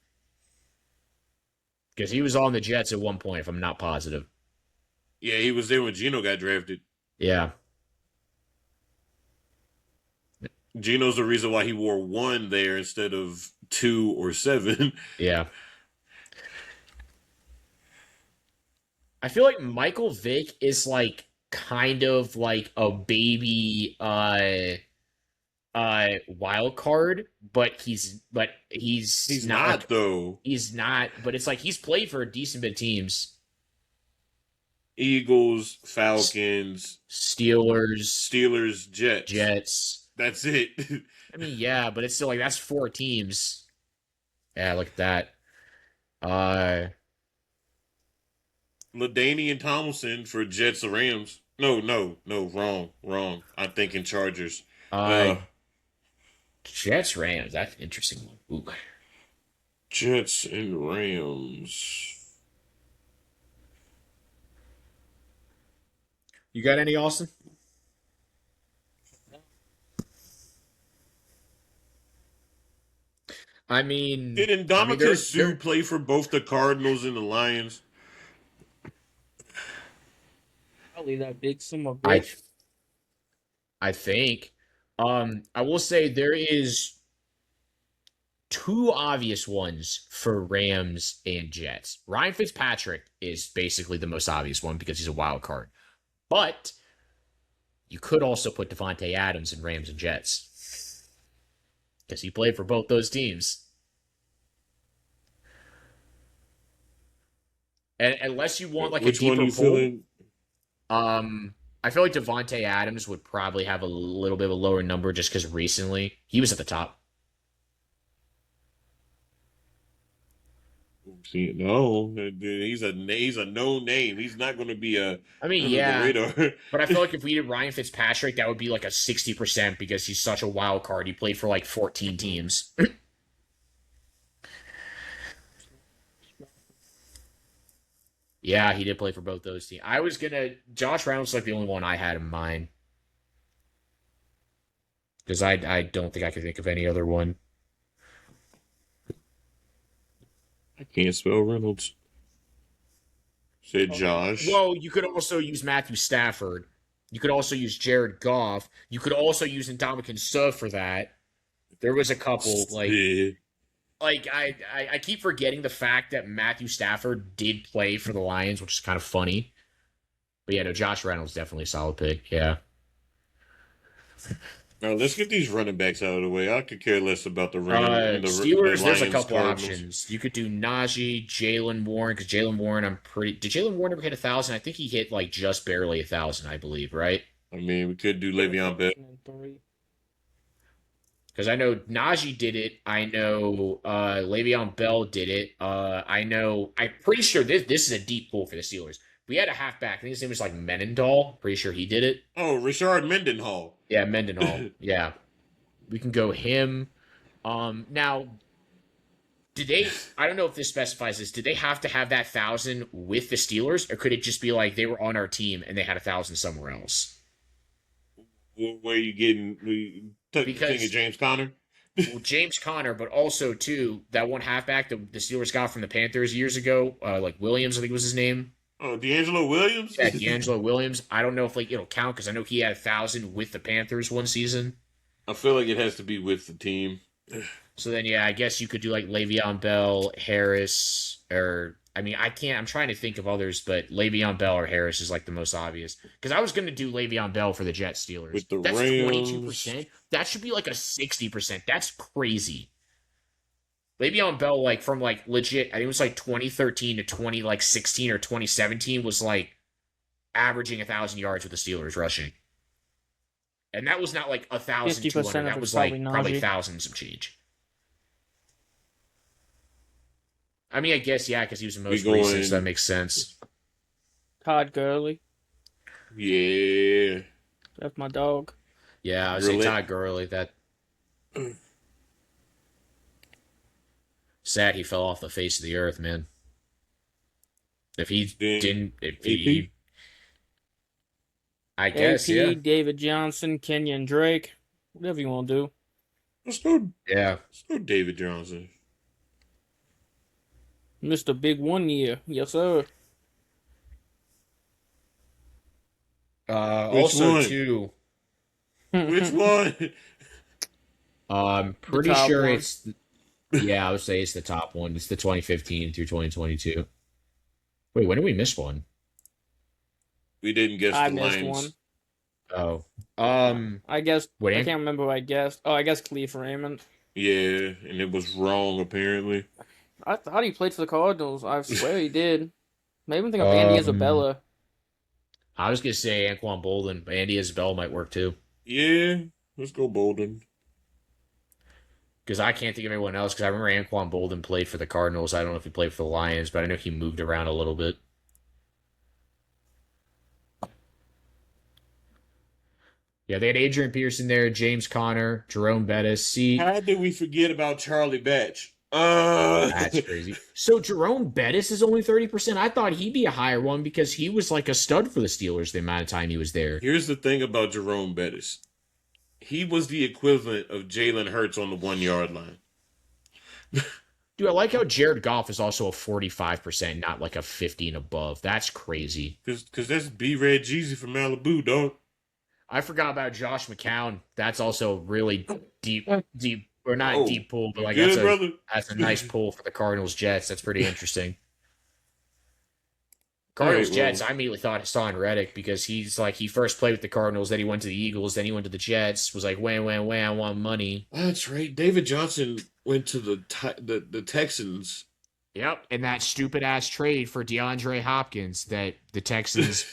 Because he was on the Jets at one point, if I'm not positive. Yeah, he was there when Geno got drafted. Yeah. Geno's the reason why he wore 1 there instead of 2 or 7. Yeah. I feel like Michael Vick is like kind of like a baby wild card, but he's not though. He's not, but it's like he's played for a decent bit of teams. Eagles, Falcons, Steelers, Jets. That's it. I mean, yeah, but it's still like that's 4 teams. Yeah, look at that. LaDainian Tomlinson for Jets or Rams. No, wrong. I'm thinking Chargers. Jets, Rams. That's an interesting one. Ooh. Jets and Rams. You got any, Austin? I mean, did Ndamukong Suh play for both the Cardinals and the Lions? Probably that big sum of I think. I will say there is 2 obvious ones for Rams and Jets. Ryan Fitzpatrick is basically the most obvious one because he's a wild card. But you could also put Devontae Adams in Rams and Jets because he played for both those teams. And unless you want like which a deeper one you pool, feeling? I feel like Devontae Adams would probably have a little bit of a lower number just because recently he was at the top. See, no, he's a known name. He's not going to be a. I mean, yeah, but I feel like if we did Ryan Fitzpatrick, that would be like a 60% because he's such a wild card. He played for like 14 teams. Yeah, he did play for both those teams. Josh Reynolds was like the only one I had in mind because I don't think I could think of any other one. I can't spell Reynolds. Said Josh. Well, you could also use Matthew Stafford. You could also use Jared Goff. You could also use Ndamukong Suh for that. There was a couple I keep forgetting the fact that Matthew Stafford did play for the Lions, which is kind of funny. But yeah, no, Josh Reynolds definitely a solid pick. Yeah. Now let's get these running backs out of the way. I could care less about the running. Steelers, there's a couple options. You could do Najee, Jaylen Warren, because Jaylen Warren, did Jaylen Warren ever hit 1,000? I think he hit like just barely 1,000, I believe, right? I mean, we could do Le'Veon Bell. Because I know Najee did it. I know Le'Veon Bell did it. I'm pretty sure this is a deep pool for the Steelers. We had a halfback. I think his name was like Mendenhall. Pretty sure he did it. Oh, Richard Mendenhall. Yeah, Mendenhall. Yeah. We can go him. Now, I don't know if this specifies this, did they have to have that 1,000 with the Steelers? Or could it just be like they were on our team and they had 1,000 somewhere else? Where are you getting... Because James Conner? Well, James Conner, but also, too, that one halfback that the Steelers got from the Panthers years ago, like Williams, I think was his name. Oh, D'Angelo Williams? Yeah, D'Angelo Williams. I don't know if it'll count because I know he had 1,000 with the Panthers one season. I feel like it has to be with the team. So then, yeah, I guess you could do like Le'Veon Bell, Harris, or I'm trying to think of others, but Le'Veon Bell or Harris is like the most obvious. Because I was going to do Le'Veon Bell for the Jets Steelers. That's Rams. 22%. That should be like a 60%. That's crazy. Le'Veon Bell, like from like legit, I think it was like 2013 to 2016 or 2017 was like averaging 1,000 yards with the Steelers rushing. And that was not like 1,200. That was like probably thousands of change. I mean, I guess, yeah, because he was the most recent, so that makes sense. Todd Gurley. Yeah. That's my dog. Yeah, I would say Todd Gurley. That sad he fell off the face of the earth, man. If he I guess, AP, yeah. David Johnson, Kenyon Drake, whatever you want to do. Yeah. Let's go David Johnson. Mr. Big 1 year. Yes, sir. Which Also, one? too, Which one? I'm The pretty top sure one. yeah, I would say it's the top one. It's the 2015 through 2022. Wait, when did we miss one? We didn't guess I the missed one. lines. Oh. I guess. What, I can't remember what I guessed. Oh, I guess Cleve Raymond. Yeah, and it was wrong apparently. I thought he played for the Cardinals. I swear he did. Maybe I'm thinking of Andy um, Isabella. I was gonna say Anquan Bolden, but Andy Isabella might work too. Yeah, let's go Bolden. Because I can't think of anyone else. Because I remember Anquan Bolden played for the Cardinals. I don't know if he played for the Lions, but I know he moved around a little bit. Yeah, they had Adrian Pearson there, James Conner, Jerome Bettis. See, How did we forget about Charlie Batch? that's crazy. So Jerome Bettis is only 30%. I thought he'd be a higher one because he was like a stud for the Steelers the amount of time he was there. Here's the thing about Jerome Bettis. He was the equivalent of Jalen Hurts on the 1 yard line. Dude, I like how Jared Goff is also a 45%, not like a 50 and above. That's crazy. Cause that's B Red Jeezy from Malibu, dog. I forgot about Josh McCown. That's also really deep, or not Oh, deep pull, but you like good, brother? that's a nice pull for the Cardinals Jets. That's pretty interesting. All right, Cardinals Jets, well, I immediately thought Hassan Reddick because he's like he first played with the Cardinals, then he went to the Eagles, then he went to the Jets. Was like, wham, I want money. that's right. David Johnson went to the Texans. Yep, and that stupid ass trade for DeAndre Hopkins that the Texans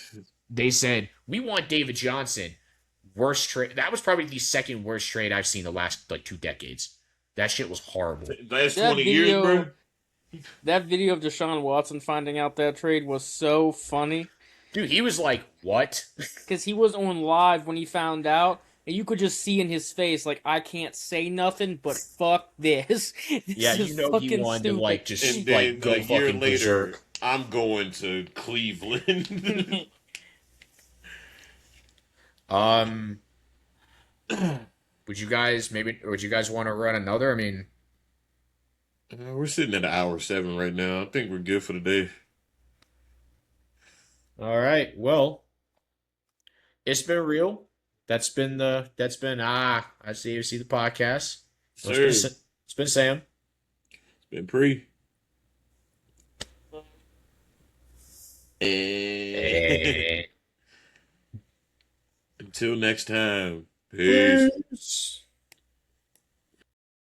they said we want David Johnson. Worst trade. That was probably the second worst trade I've seen the last like 2 decades. That shit was horrible. Last That 20 years, video, bro. that video of Deshaun Watson finding out that trade was so funny. Dude, he was like, "What?" Because he was on live when he found out, and you could just see in his face, like, I can't say nothing, but fuck this. This Yeah, is you know he fucking wanted stupid. to like just And then like go a year fucking later, berserk. I'm going to Cleveland. Um, would you guys want to run another? I mean, We're sitting at 1 hour 7 right now. I think we're good for the day. all right. Well, it's been real. I see the podcast. Well, Sir, it's been Sam. it's been pre. And Eh. until next time, peace. Peace.